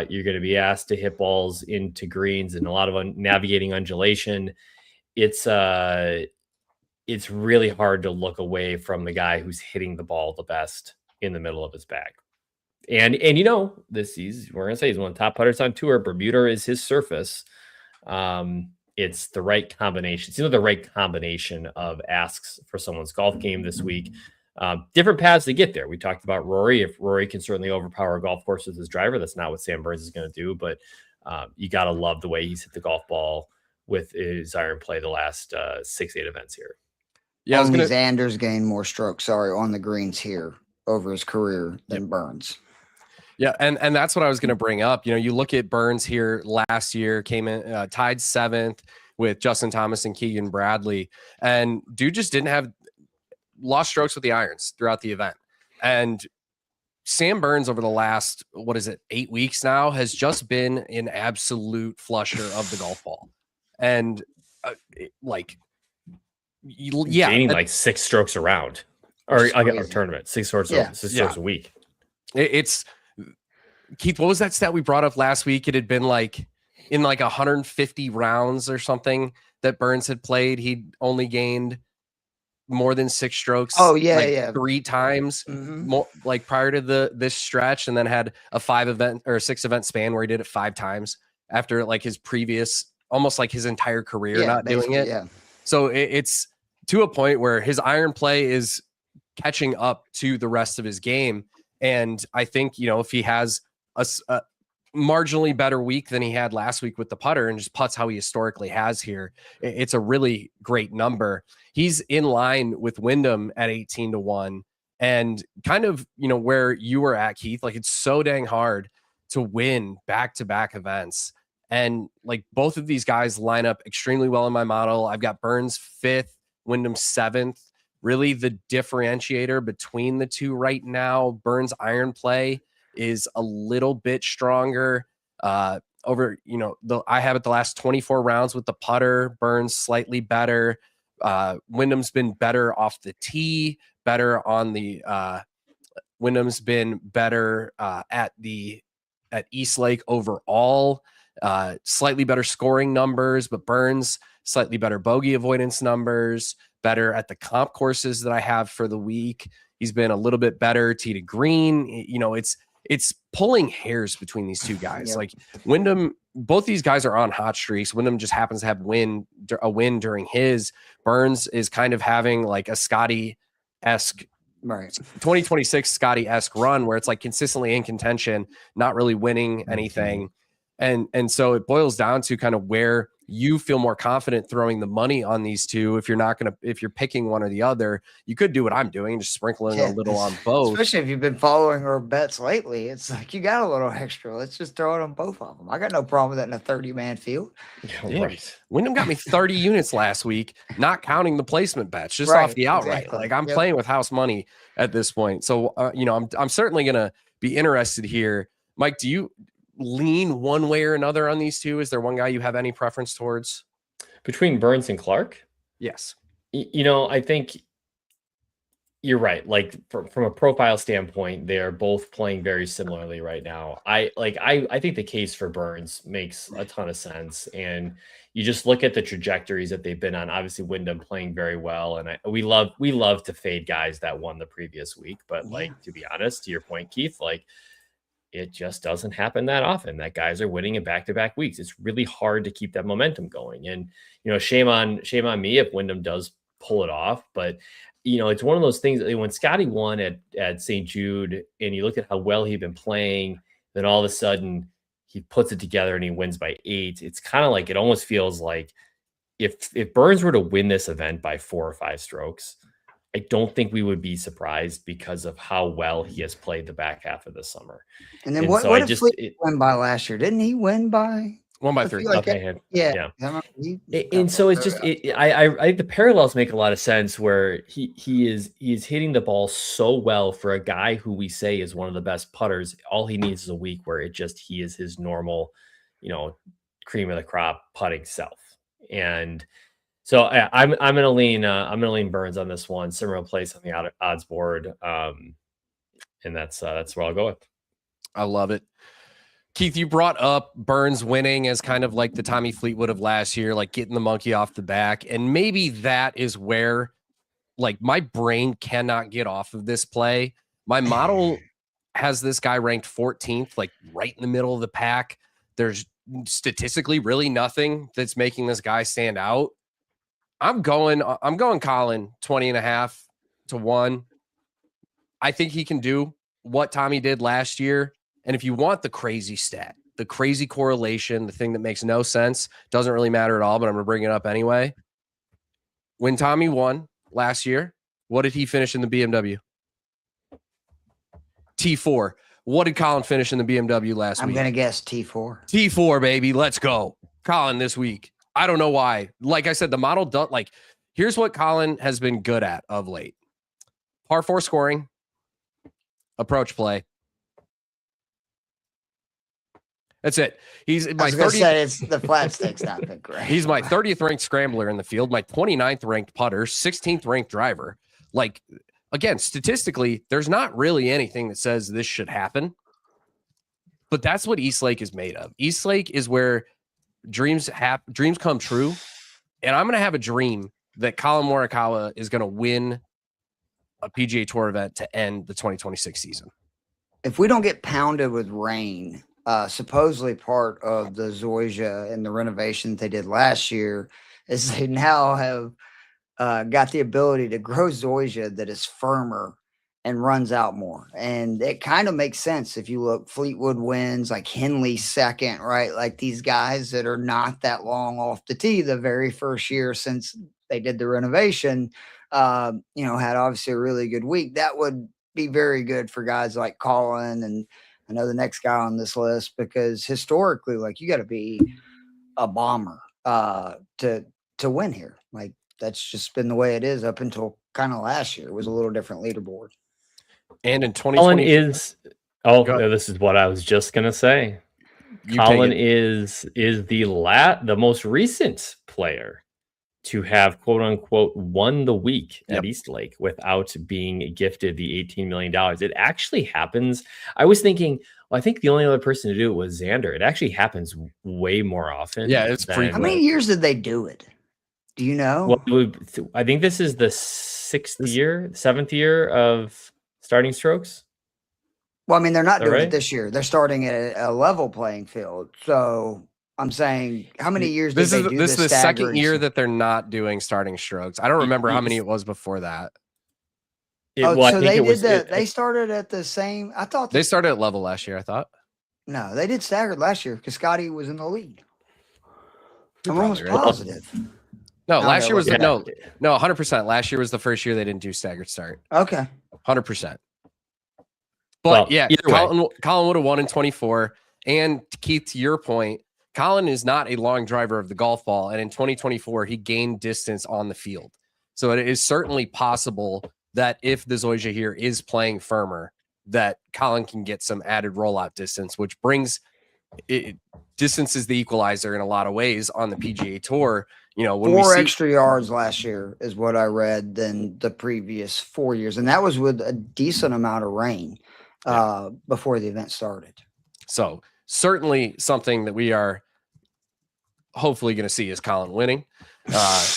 You're going to be asked to hit balls into greens and a lot of navigating undulation. It's really hard to look away from the guy who's hitting the ball the best in the middle of his bag. And we're going to say he's one of the top putters on tour. Bermuda is his surface. It's the right combination. It's the right combination of asks for someone's golf game this week. Different paths to get there. We talked about Rory. If Rory can certainly overpower a golf course with his driver, that's not what Sam Burns is going to do. But you got to love the way he's hit the golf ball with his iron play the last 6-8 events here. Yeah, Xander's gained more strokes, on the greens here over his career than Burns. Yeah, and that's what I was going to bring up. You look at Burns here last year, came in tied 7th with Justin Thomas and Keegan Bradley, and dude just didn't have lost strokes with the irons throughout the event. And Sam Burns over the last 8 weeks now has just been an absolute flusher of the golf ball, and gaining like 6 strokes a round or a tournament, 6 strokes a week. It's Keith, what was that stat we brought up last week? It had been like in 150 rounds or something that Burns had played. He'd only gained more than 6 strokes. 3 times more, like prior to this stretch, and then had a 6 event span where he did it 5 times after like his previous, almost like his entire career not doing it. Yeah. So it's to a point where his iron play is catching up to the rest of his game. And I think, if he has a marginally better week than he had last week with the putter and just putts how he historically has here, it's a really great number. He's in line with Wyndham at 18-1, and kind of, where you were at, Keith, like it's so dang hard to win back-to-back events. And like both of these guys line up extremely well in my model. I've got Burns 5th, Wyndham 7th. Really the differentiator between the two right now. Burns' iron play is a little bit stronger over, I have it the last 24 rounds with the putter. Burns slightly better. Wyndham's been better off the tee, better on the Wyndham's been better at East Lake overall. Slightly better scoring numbers, but Burns slightly better bogey avoidance numbers, better at the comp courses that I have for the week. He's been a little bit better tee to green. It's pulling hairs between these two guys. Like Wyndham, both these guys are on hot streaks. Wyndham just happens to have a win during his. Burns is kind of having like a Scotty-esque, 2026 Scotty-esque run where it's like consistently in contention, not really winning anything. And so it boils down to kind of where you feel more confident throwing the money on these two. If you're picking one or the other, you could do what I'm doing, just sprinkling a little on both. Especially if you've been following our bets lately. It's like, you got a little extra. Let's just throw it on both of them. I got no problem with that in a 30-man field. Yeah, right. Wyndham got me 30 units last week, not counting the placement bets, just off the outright. Exactly. Like I'm playing with house money at this point. So, I'm certainly going to be interested here. Mike, do you lean one way or another on these two? Is there one guy you have any preference towards? Between Burns and Clark? Yes. I think you're right. Like from a profile standpoint, they're both playing very similarly right now. I think the case for Burns makes a ton of sense. And you just look at the trajectories that they've been on. Obviously, Wyndham playing very well. And we love to fade guys that won the previous week. But to be honest, to your point, Keith, it just doesn't happen that often that guys are winning in back-to-back weeks. It's really hard to keep that momentum going. And, shame on me if Wyndham does pull it off. But, it's one of those things that when Scotty won at St. Jude and you look at how well he'd been playing, then all of a sudden he puts it together and he wins by 8. It's kind of like, it almost feels like if Burns were to win this event by 4 or 5 strokes, I don't think we would be surprised because of how well he has played the back half of the summer. And then what did Fleetwood win by last year? Didn't he win by 3? Yeah. And so it's just, I think the parallels make a lot of sense where he is hitting the ball so well for a guy who we say is one of the best putters. All he needs is a week where he is his normal, cream of the crop putting self. And so I'm gonna lean Burns on this one. Similar place on the odds board, and that's where I'll go with. I love it. Keith, you brought up Burns winning as kind of like the Tommy Fleetwood of last year, like getting the monkey off the back, and maybe that is where, my brain cannot get off of this play. My model has this guy ranked 14th, right in the middle of the pack. There's statistically really nothing that's making this guy stand out. I'm going Colin 20.5 to 1. I think he can do what Tommy did last year. And if you want the crazy stat, the crazy correlation, the thing that makes no sense, doesn't really matter at all, but I'm going to bring it up anyway. When Tommy won last year, what did he finish in the BMW? T4. What did Colin finish in the BMW last week? I'm going to guess T4. T4, baby. Let's go. Colin this week. I don't know why. Like I said, the model does here's what Colin has been good at of late. Par 4 scoring, approach play. That's it. He's my 30th. It's the flat stick's not been great. He's my 30th ranked scrambler in the field, my 29th ranked putter, 16th ranked driver. Again, statistically, there's not really anything that says this should happen. But that's what East Lake is made of. East Lake is where dreams come true, and I'm going to have a dream that Colin Morikawa is going to win a PGA Tour event to end the 2026 season. If we don't get pounded with rain, supposedly part of the Zoysia and the renovation they did last year is they now have got the ability to grow Zoysia that is firmer and runs out more. And it kind of makes sense if you look. Fleetwood wins, like Henley second, right? Like these guys that are not that long off the tee the very first year since they did the renovation, had obviously a really good week. That would be very good for guys like Colin and I know the next guy on this list, because historically, you got to be a bomber to win here. That's just been the way it is up until kind of last year. It was a little different leaderboard. And in 2020 this is what I was just gonna say. Colin is the most recent player to have quote unquote won the week at East Lake without being gifted the $18 million. It actually happens. I was thinking, I think the only other person to do it was Xander. It actually happens way more often. Yeah, it's frequent. How many years did they do it? Do you know? Well, I think this is the 7th year of starting strokes. Well, they're not doing it this year. They're starting at a level playing field. So I'm saying, how many years did they do this? This is the second year that they're not doing starting strokes. I don't remember how many it was before that. They started at the same. I thought they started at level last year. I thought. No, they did staggered last year because Scotty was in the lead. I'm almost positive. No, last Okay, year was look the, it no, 100%. Last year was the first year they didn't do staggered start. Okay. 100%. But Well, yeah, either way. Colin would have won in 24. And Keith, to your point, Colin is not a long driver of the golf ball. And in 2024, he gained distance on the field. So it is certainly possible that if the Zoysia here is playing firmer, that Colin can get some added rollout distance, which brings distance is the equalizer in a lot of ways on the PGA Tour. You know, when 4 extra yards last year is what I read than the previous 4 years. And that was with a decent amount of rain before the event started. So certainly something that we are hopefully going to see is Colin winning.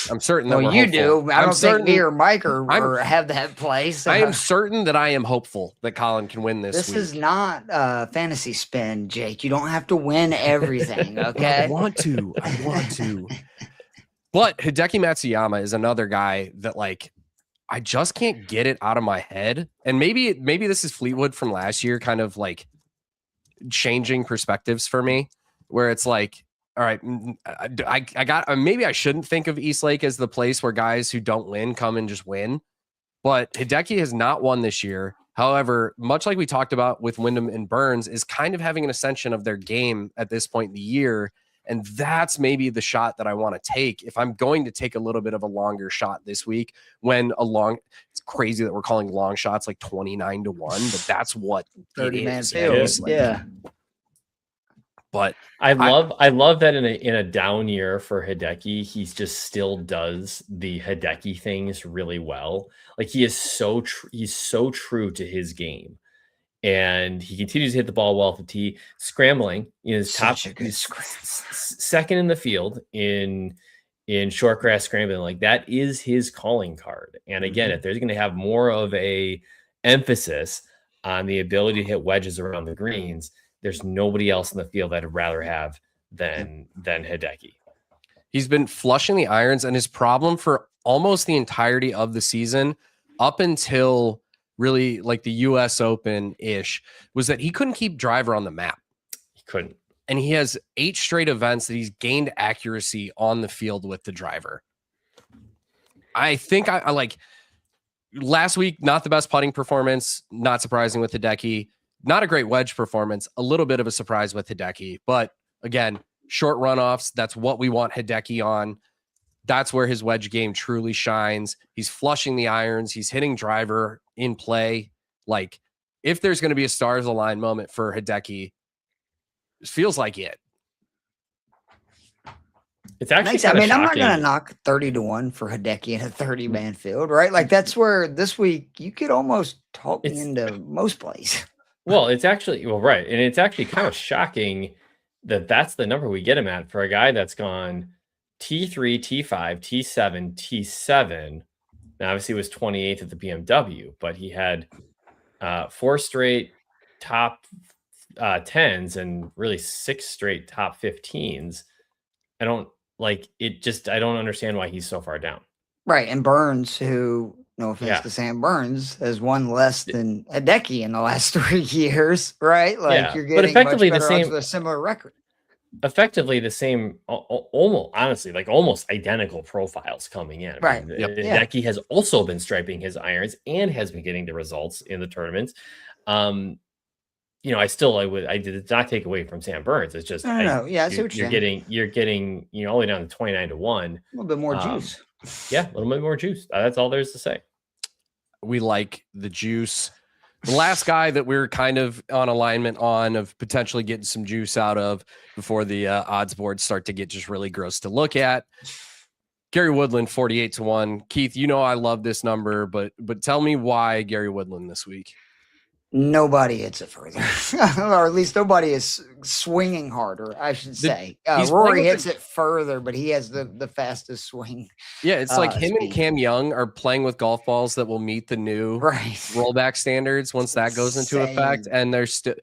I'm certain that you do. I don't think me or Mike have that place. I am certain that I am hopeful that Colin can win this week. This is not fantasy spin, Jake. You don't have to win everything, okay? I want to. But Hideki Matsuyama is another guy that, like, I just can't get it out of my head. And maybe this is Fleetwood from last year, kind of like changing perspectives for me, where it's like, all right, I got, maybe I shouldn't think of Eastlake as the place where guys who don't win come and just win. But Hideki has not won this year. However, much like we talked about with Wyndham and Burns, is kind of having an ascension of their game at this point in the year. And that's maybe the shot that I want to take if I'm going to take a little bit of a longer shot this week. It's crazy that we're calling long shots like 29 to 1, but that's what 30-man field. Yeah. But I love that in a down year for Hideki, he just still does the Hideki things really well. Like he is he's so true to his game, and he continues to hit the ball well at the tee, scrambling. He's second in the field in short grass scrambling. Like that is his calling card. And again, if there's going to have more of a emphasis on the ability to hit wedges around the greens, there's nobody else in the field I'd rather have than Hideki. He's been flushing the irons, and his problem for almost the entirety of the season, up until really like the US Open ish, was that he couldn't keep driver on the map. He couldn't. And he has 8 straight events that he's gained accuracy on the field with the driver. I think I like last week, not the best putting performance, not surprising with Hideki. Not a great wedge performance, a little bit of a surprise with Hideki. But again, short runoffs, that's what we want Hideki on. That's where his wedge game truly shines. He's flushing the irons. He's hitting driver in play. Like, if there's going to be a stars align moment for Hideki, it feels like it. It's actually I'm not going to knock 30 to 1 for Hideki in a 30-man field, right? Like, that's where this week you could almost talk me into most plays. Well, it's actually, right. And it's actually kind of shocking that that's the number we get him at for a guy that's gone T3, T5, T7, T7. Now, obviously, it was 28th at the BMW, but he had 4 straight top 10s and really 6 straight top 15s. I don't understand why he's so far down. Right. And Burns, who, no offense to Sam Burns, has won less than Hideki in the last 3 years, right? Like you're getting effectively much better odds with a similar record. Effectively the same, almost identical profiles coming in. Right. Hideki has also been striping his irons and has been getting the results in the tournaments. I did not take away from Sam Burns. It's just you're getting all the way down to 29 to 1. A little bit more juice. Yeah, a little bit more juice. That's all there is to say. We like the juice. The last guy that we're kind of on alignment on of potentially getting some juice out of before the odds boards start to get just really gross to look at. Gary Woodland, 48 to 1. Keith, I love this number, but tell me why Gary Woodland this week. Nobody hits it further, or at least nobody is swinging harder, I should say. Rory hits it further, but he has the fastest swing. Yeah, it's like him and Cam Young are playing with golf balls that will meet the new rollback standards once that goes into effect. And there's still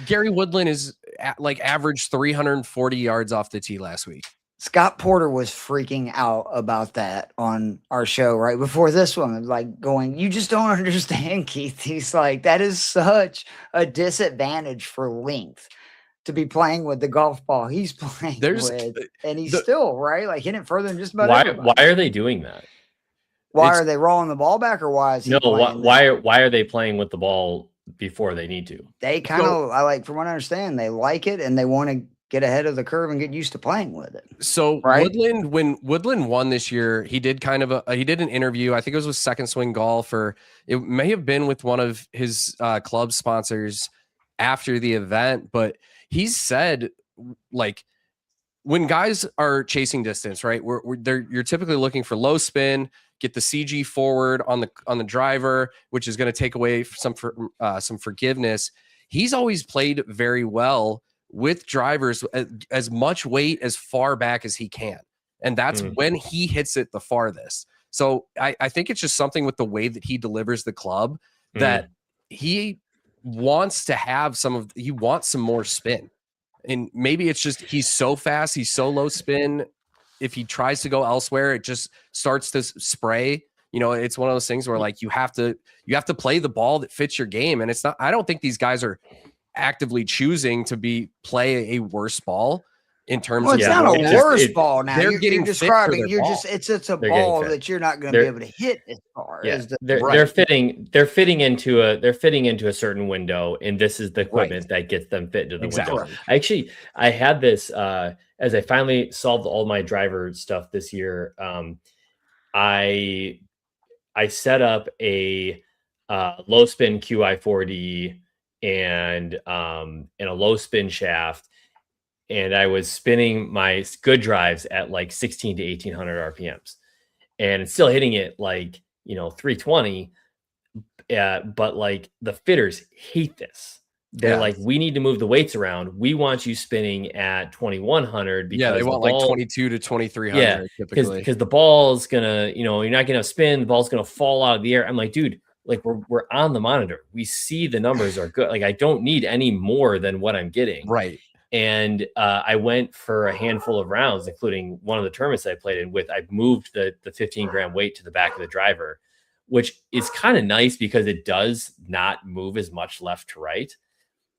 Gary Woodland is averaged 340 yards off the tee last week. Scott Porter was freaking out about that on our show right before this one, like going, you just don't understand, Keith. He's like, that is such a disadvantage for length to be playing with the golf ball he's playing with, and he's still right, like hitting it further than just about everybody. Why are they doing that? Why are they rolling the ball back, or why is he why are they playing with the ball before they need to? They kind of, I like, from what I understand, they like it and they want to get ahead of the curve and get used to playing with it. So Woodland, when Woodland won this year, he did he did an interview. I think it was with Second Swing Golf, or it may have been with one of his club sponsors after the event. But he said, like, when guys are chasing distance, right, you're typically looking for low spin, get the CG forward on the driver, which is going to take away some forgiveness. He's always played very well with drivers as much weight as far back as he can. And that's when he hits it the farthest. So I think it's just something with the way that he delivers the club that he wants to have he wants some more spin. And maybe it's just, he's so fast, he's so low spin. If he tries to go elsewhere, it just starts to spray. You know, it's one of those things where, like, you have to play the ball that fits your game. And it's not, I don't think these guys are actively choosing to play a worse ball in terms of. It's not a worse ball now. They're getting describing. It's a ball that you're not going to be able to hit as far as they're fitting into a certain window, and this is the equipment that gets them fit into the window. I had this as I finally solved all my driver stuff this year. I set up a low spin QI4D and a low spin shaft, and I was spinning my good drives at like 16 to 1800 RPMs, and it's still hitting it like, 320. But like, the fitters hate this. They're like, we need to move the weights around. We want you spinning at 2100 because they want like 22 to 2300 typically. Because the ball's gonna, you're not gonna spin. The ball's gonna fall out of the air. I'm like, dude, like, we're on the monitor. We see the numbers are good. Like, I don't need any more than what I'm getting. Right. And I went for a handful of rounds, including one of the tournaments I played in with. I moved the 15 gram weight to the back of the driver, which is kind of nice because it does not move as much left to right,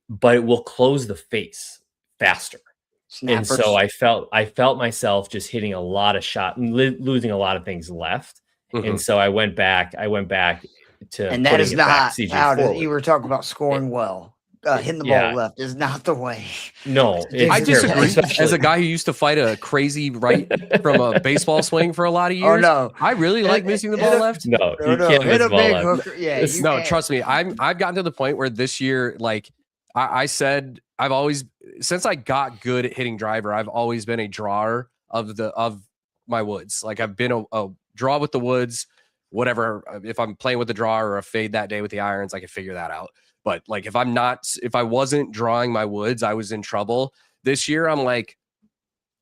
but it will close the face faster. Snappers. And so I felt myself just hitting a lot of shots, losing a lot of things left. And so I went back to, and that is not how you were talking about scoring well. Hitting the ball left is not the way. No, I disagree. As a guy who used to fight a crazy right from a baseball swing for a lot of years, I really like missing the ball left. No, you can't miss the ball left. Hooker. Yeah, trust me. I've gotten to the point where this year, like I said, I've always, since I got good at hitting driver, I've always been a drawer of my woods. Like, I've been a draw with the woods, whatever. If I'm playing with the draw or a fade that day with the irons, I can figure that out. But like, if I wasn't drawing my woods, I was in trouble. This year, I'm like,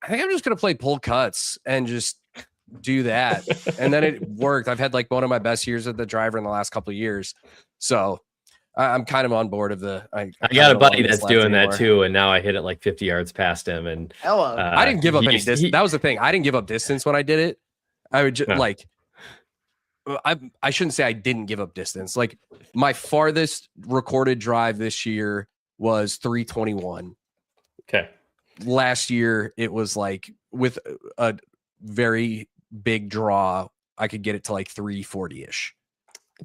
I think I'm just going to play pull cuts and just do that. And then it worked. I've had like one of my best years at the driver in the last couple of years. So I'm kind of on board of I got a buddy that's doing that too. And now I hit it like 50 yards past him. And I didn't give up any distance. That was the thing. I didn't give up distance when I did it. I would just I shouldn't say I didn't give up distance. Like, my farthest recorded drive this year was 321. Okay. Last year, it was like, with a very big draw, I could get it to like 340-ish.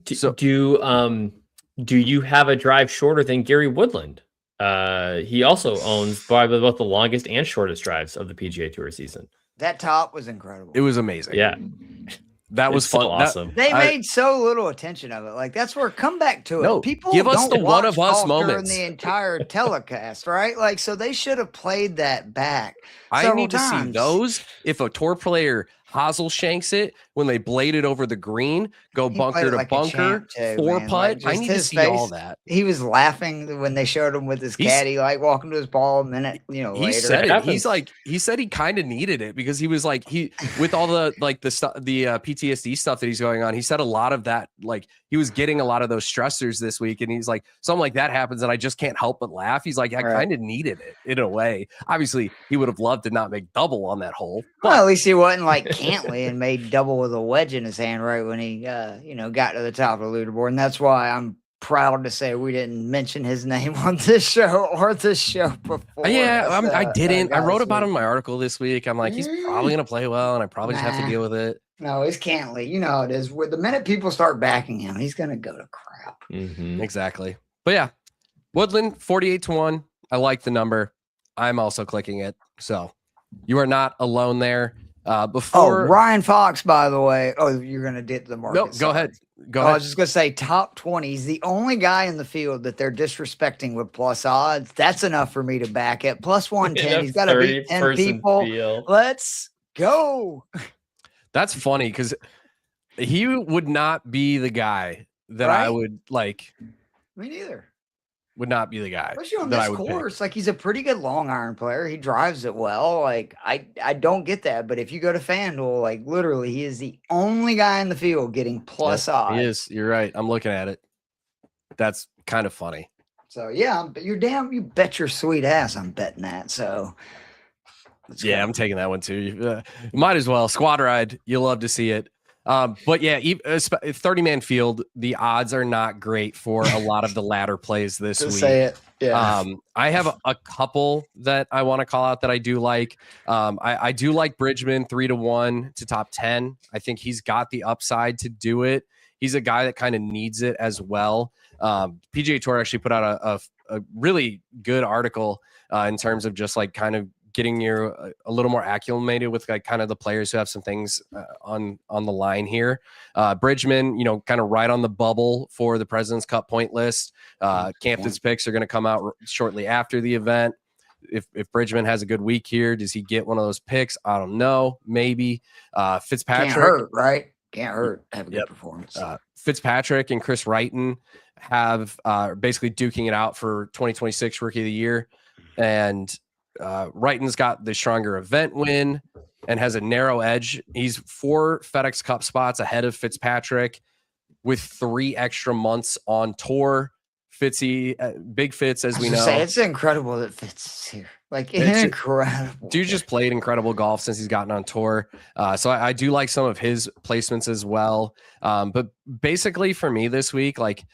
So do you have a drive shorter than Gary Woodland? He also owns probably both the longest and shortest drives of the PGA Tour season. That top was incredible. It was amazing. Yeah. That was fun. So awesome. They made so little attention of it. Like, that's where, come back to it. No, people give us don't the one of us golf moments during the entire telecast, right? Like, so they should have played that back. I need to see those. If a tour player hosel shanks it when they blade it over the green, go bunker to bunker, putt. I need to see all that. He was laughing when they showed him with his caddy, like walking to his ball a minute, later. He said it. He said he kind of needed it because he was like, with all the like the stuff, the PTSD stuff that he's going on. He said a lot of that, like, he was getting a lot of those stressors this week, and he's like, something like that happens, and I just can't help but laugh. He's like, I kind of needed it in a way. Obviously, he would have loved to not make double on that hole. Well, at least he wasn't like Cantley and made double with a wedge in his hand right when he, got to the top of the leaderboard. And that's why I'm proud to say we didn't mention his name on this show or the show before. Yeah, I didn't. I wrote about him in my article this week. I'm like, he's probably going to play well, and I probably just have to deal with it. No, it's Cantley. You know how it is. The minute people start backing him, he's going to go to crap. Exactly. But yeah, Woodland 48-1. I like the number. I'm also clicking it. So you are not alone there. Before Ryan Fox, by the way. Oh, you're going to get the market. No, go ahead. Go ahead. I was just going to say top 20. He's the only guy in the field that they're disrespecting with plus odds. That's enough for me to back it. Plus 110. He's got to beat 10 people. Field. Let's go. That's funny because he would not be the guy that I would like. Me neither. Would not be the guy. Especially on this course. Like, he's a pretty good long iron player. He drives it well. Like, I don't get that. But if you go to FanDuel, like, literally, he is the only guy in the field getting plus odds. He is. You're right. I'm looking at it. That's kind of funny. So, yeah, you bet your sweet ass I'm betting that. So, yeah, I'm taking that one too. Might as well. Squad ride. You'll love to see it. But yeah, 30-man field, the odds are not great for a lot of the ladder plays this week. Say it. Yeah. I have a couple that I want to call out that I do like. I do like Bridgman 3-1 to top 10. I think he's got the upside to do it. He's a guy that kind of needs it as well. PGA Tour actually put out a really good article in terms of just like kind of getting you a little more acclimated with like kind of the players who have some things on the line here. Bridgman, kind of right on the bubble for the President's Cup point list. Campton's picks are going to come out shortly after the event. If Bridgman has a good week here, does he get one of those picks? I don't know. Maybe. Fitzpatrick. Can't hurt, right? Can't hurt. Have a good performance. Fitzpatrick and Chris Wrighton have basically duking it out for 2026 Rookie of the Year. And Wrighton's got the stronger event win and has a narrow edge. He's 4 FedEx Cup spots ahead of Fitzpatrick with 3 extra months on tour. Fitzy, Big Fitz, as we know. It's incredible that Fitz is here. Like, it's incredible. Dude just played incredible golf since he's gotten on tour. So I do like some of his placements as well. But basically for me this week, like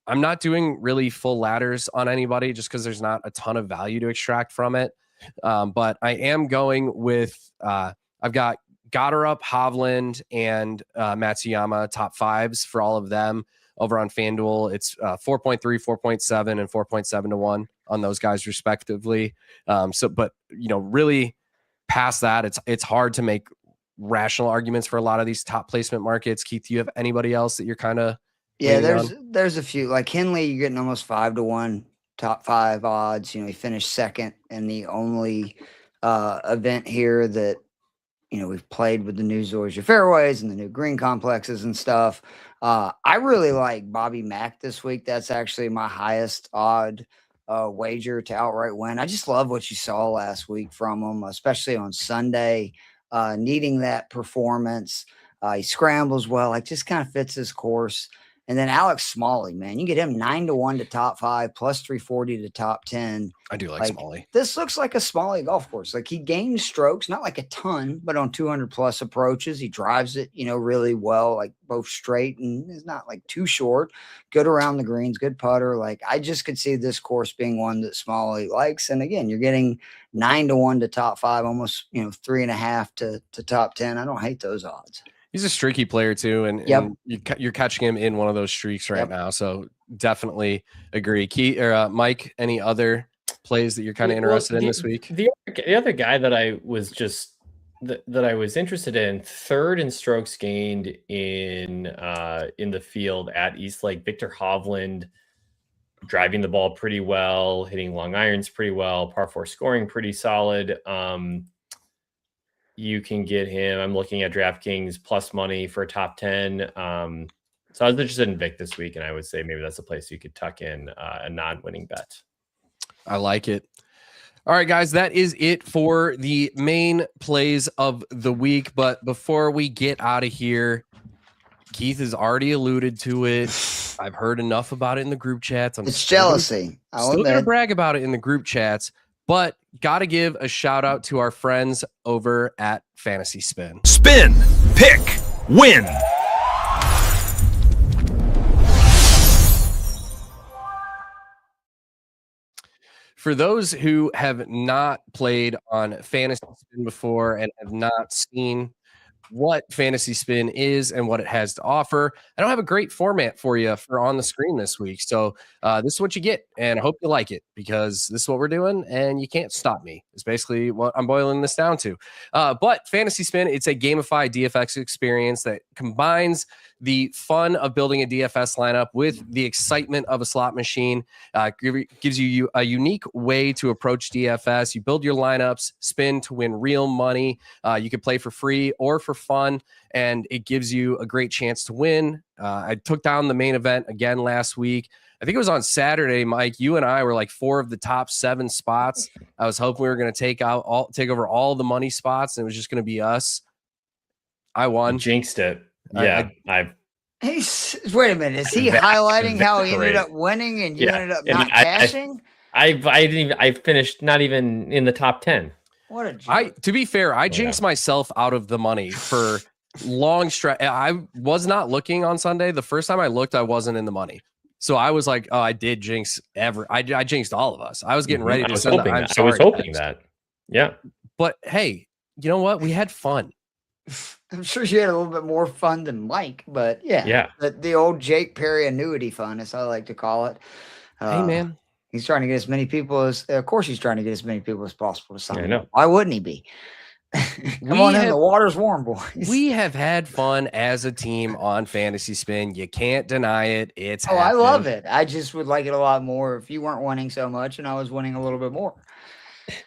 I'm not doing really full ladders on anybody just because there's not a ton of value to extract from it. But I am going with, I've got Gotterup, Hovland, and Matsuyama top 5s for all of them over on FanDuel. It's 4.3, 4.7, and 4.7-1 on those guys respectively. But really past that, it's hard to make rational arguments for a lot of these top placement markets. Keith, do you have anybody else that you're kind of there's a few, like Henley, you're getting almost 5-1 top 5 odds. He finished second in the only event here that we've played with the new Zoysia fairways and the new green complexes and stuff. I really like Bobby Mack this week. That's actually my highest odd wager to outright win. I just love what you saw last week from him, especially on Sunday, needing that performance. He scrambles well, like just kind of fits his course. And then Alex Smalley, man, you get him 9-1 to top 5, plus 340 to top 10. I do like Smalley. This looks like a Smalley golf course. Like, he gains strokes, not like a ton, but on 200 plus approaches, he drives it, really well, like both straight and is not like too short. Good around the greens, good putter. Like, I just could see this course being one that Smalley likes. And again, you're getting 9-1 to top 5, almost 3.5 to top 10. I don't hate those odds. He's a streaky player too, and you're catching him in one of those streaks right now. So definitely agree. Mike, any other plays that you're kind of interested in this week? The other guy that I was that I was interested in, third in strokes gained in the field at East Lake, Victor Hovland, driving the ball pretty well, hitting long irons pretty well, par 4 scoring pretty solid. You can get him. I'm looking at DraftKings plus money for top 10. So I was interested in Vic this week, and I would say maybe that's a place you could tuck in a non-winning bet. I like it. All right, guys, that is it for the main plays of the week. But before we get out of here, Keith has already alluded to it. I've heard enough about it in the group chats. It's jealousy. Still going to brag about it in the group chats. But got to give a shout out to our friends over at FantasySpin. Spin, pick, win. for those who have not played on FantasySpin before and have not seen what FantasySpin is and what it has to offer, I don't have a great format for you for on the screen this week. So this is what you get, and I hope you like it because this is what we're doing, and you can't stop me. It's basically what I'm boiling this down to. But FantasySpin, it's a gamified DFS experience that combines the fun of building a DFS lineup with the excitement of a slot machine. Gives you a unique way to approach DFS. You build your lineups, spin to win real money. You can play for free or for fun, and it gives you a great chance to win. I took down the main event again last week. I think it was on Saturday, Mike. You and I were like 4 of the top 7 spots. I was hoping we were going to take over all the money spots, and it was just going to be us. I won. Jinxed it. Yeah, wait a minute. Is he highlighting how he ended up winning and you ended up not cashing? I didn't even. I finished not even in the top 10. What a joke. To be fair, I jinxed myself out of the money for long stretch. I was not looking on Sunday. The first time I looked, I wasn't in the money. So I was like, oh, I did jinx I jinxed all of us. I was getting ready to send I was hoping that. Yeah. But hey, you know what? We had fun. I'm sure you had a little bit more fun than Mike, but yeah. The old Jake Parry annuity fun, as I like to call it. Hey, man. He's trying to get as many people as, of course, he's trying to get as many people as possible to sign. I know. Why wouldn't he be? Come on in, the water's warm, boys. We have had fun as a team on FantasySpin. You can't deny it. It's happening. I love it. I just would like it a lot more if you weren't winning so much and I was winning a little bit more.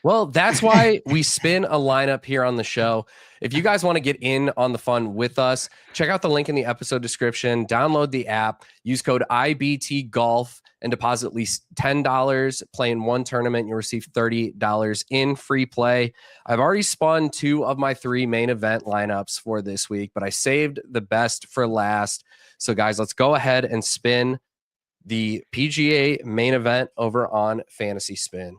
Well, that's why we spin a lineup here on the show. If you guys want to get in on the fun with us, check out the link in the episode description. Download the app, use code IBTGolf, and deposit at least $10. Play in one tournament, you'll receive $30 in free play. I've already spun 2 of my 3 main event lineups for this week, but I saved the best for last. So, guys, let's go ahead and spin the PGA main event over on FantasySpin.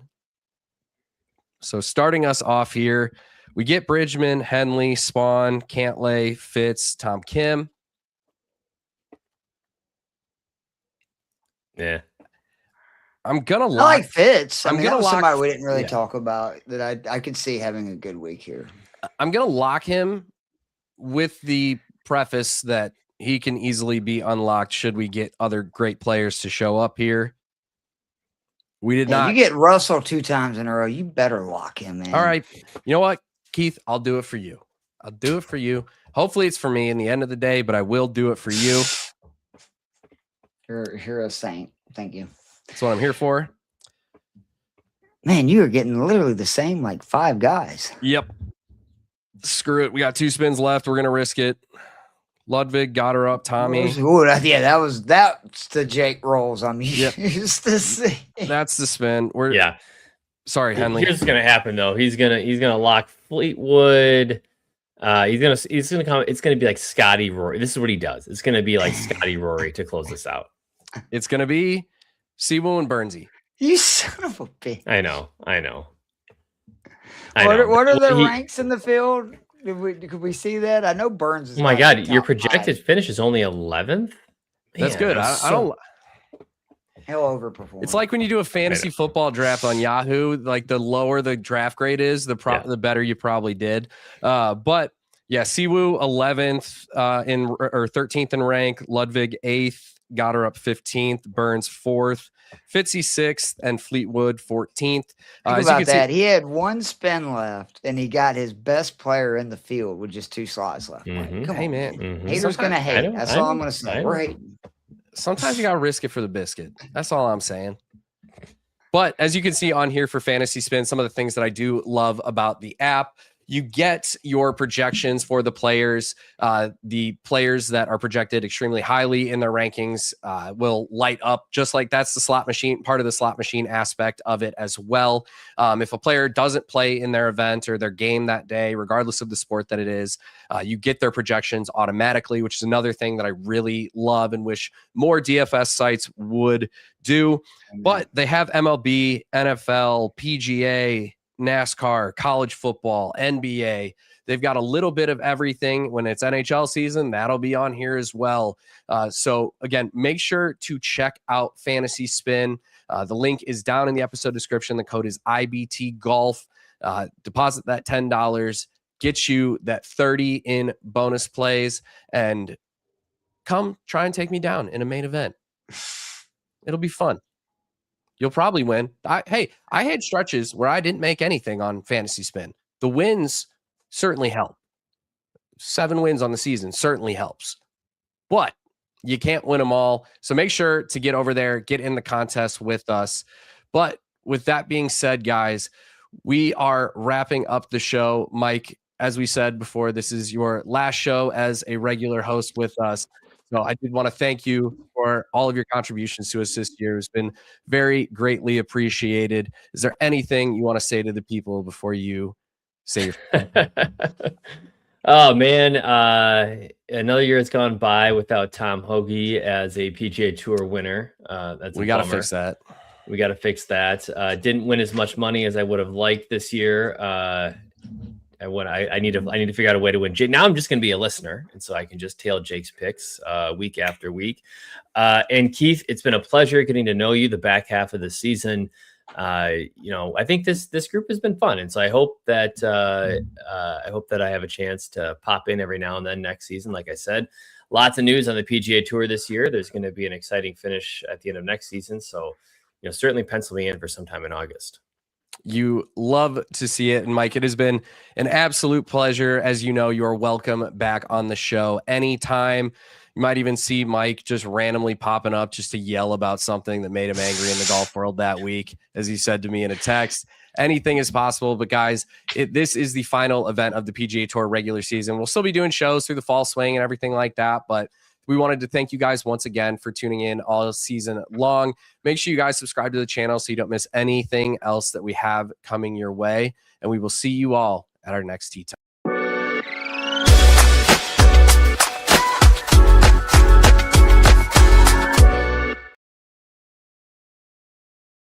So starting us off here, we get Bridgman, Henley, Spawn, Cantlay, Fitz, Tom Kim. Yeah. I like Fitz. I mean, that was somebody we didn't really talk about that I could see having a good week here. I'm going to lock him with the preface that he can easily be unlocked should we get other great players to show up here. We did not. You get Russell 2 times in a row. You better lock him in. All right. You know what, Keith? I'll do it for you. I'll do it for you. Hopefully it's for me in the end of the day, but I will do it for you. You're a saint. Thank you. That's what I'm here for. Man, you are getting literally the same like 5 guys. Yep. Screw it. We got 2 spins left. We're going to risk it. Ludwig got her up. Tommy. Ooh, that's the Jake rolls I'm used to see. That's the spin. Sorry, Henley. Here's what's gonna happen though. He's gonna lock Fleetwood. He's gonna come. It's gonna be like Scotty Rory. This is what he does. It's gonna be like Scotty Rory to close this out. It's gonna be Siwoo and Burnsy. You son of a bitch. I know. What are the ranks in the field? Could we see that? I know Burns is. Oh my God, your projected finish is only 11th. That's good. I don't. He'll overperform. It's like when you do a fantasy football draft on Yahoo. Like the lower the draft grade is, the better you probably did. But yeah, Siwoo 11th or 13th in rank. Ludwig 8th. Got her up 15th. Burns 4th. Fitzy 6th and Fleetwood 14th. Think about that. He had 1 spin left and he got his best player in the field with just 2 slots left. Come on, man. Haters going to hate. That's all I'm going to say. We're hating. Sometimes you got to risk it for the biscuit. That's all I'm saying. But as you can see on here for FantasySpin, some of the things that I do love about the app, you get your projections for the players. The players that are projected extremely highly in their rankings will light up just like that's the slot machine, part of the slot machine aspect of it as well. If a player doesn't play in their event or their game that day, regardless of the sport that it is, you get their projections automatically, which is another thing that I really love and wish more DFS sites would do. But they have MLB, NFL, PGA, NASCAR, college football, NBA. They've got a little bit of everything. When it's NHL season, that'll be on here as well. So again, make sure to check out FantasySpin. The link is down in the episode description. The code is IBT Golf. Deposit that $10, get you that 30 in bonus plays, and come try and take me down in a main event. It'll be fun. You'll probably win. I had stretches where I didn't make anything on FantasySpin. The wins certainly help. 7 wins on the season certainly helps. But you can't win them all. So make sure to get over there, get in the contest with us. But with that being said, guys, we are wrapping up the show. Mike, as we said before, this is your last show as a regular host with us. So I did want to thank you for all of your contributions to us this year. It's been very greatly appreciated. Is there anything you want to say to the people before you say your Oh man, another year has gone by without Tom Hoagie as a PGA Tour winner. We got to fix that. We got to fix that. Didn't win as much money as I would have liked this year. I need to figure out a way to win. Now I'm just going to be a listener, and so I can just tail Jake's picks week after week. And Keith, it's been a pleasure getting to know you the back half of the season. I think this group has been fun, and so I hope that I have a chance to pop in every now and then next season. Like I said, lots of news on the PGA Tour this year. There's going to be an exciting finish at the end of next season, so certainly pencil me in for sometime in August. You love to see it. And Mike, it has been an absolute pleasure. As you know, you're welcome back on the show anytime. You might even see Mike just randomly popping up just to yell about something that made him angry in the golf world that week, as he said to me in a text. Anything is possible. But guys, this is the final event of the PGA Tour regular season. We'll still be doing shows through the fall swing and everything like that, but we wanted to thank you guys once again for tuning in all season long. Make sure you guys subscribe to the channel so you don't miss anything else that we have coming your way. And we will see you all at our next tee time.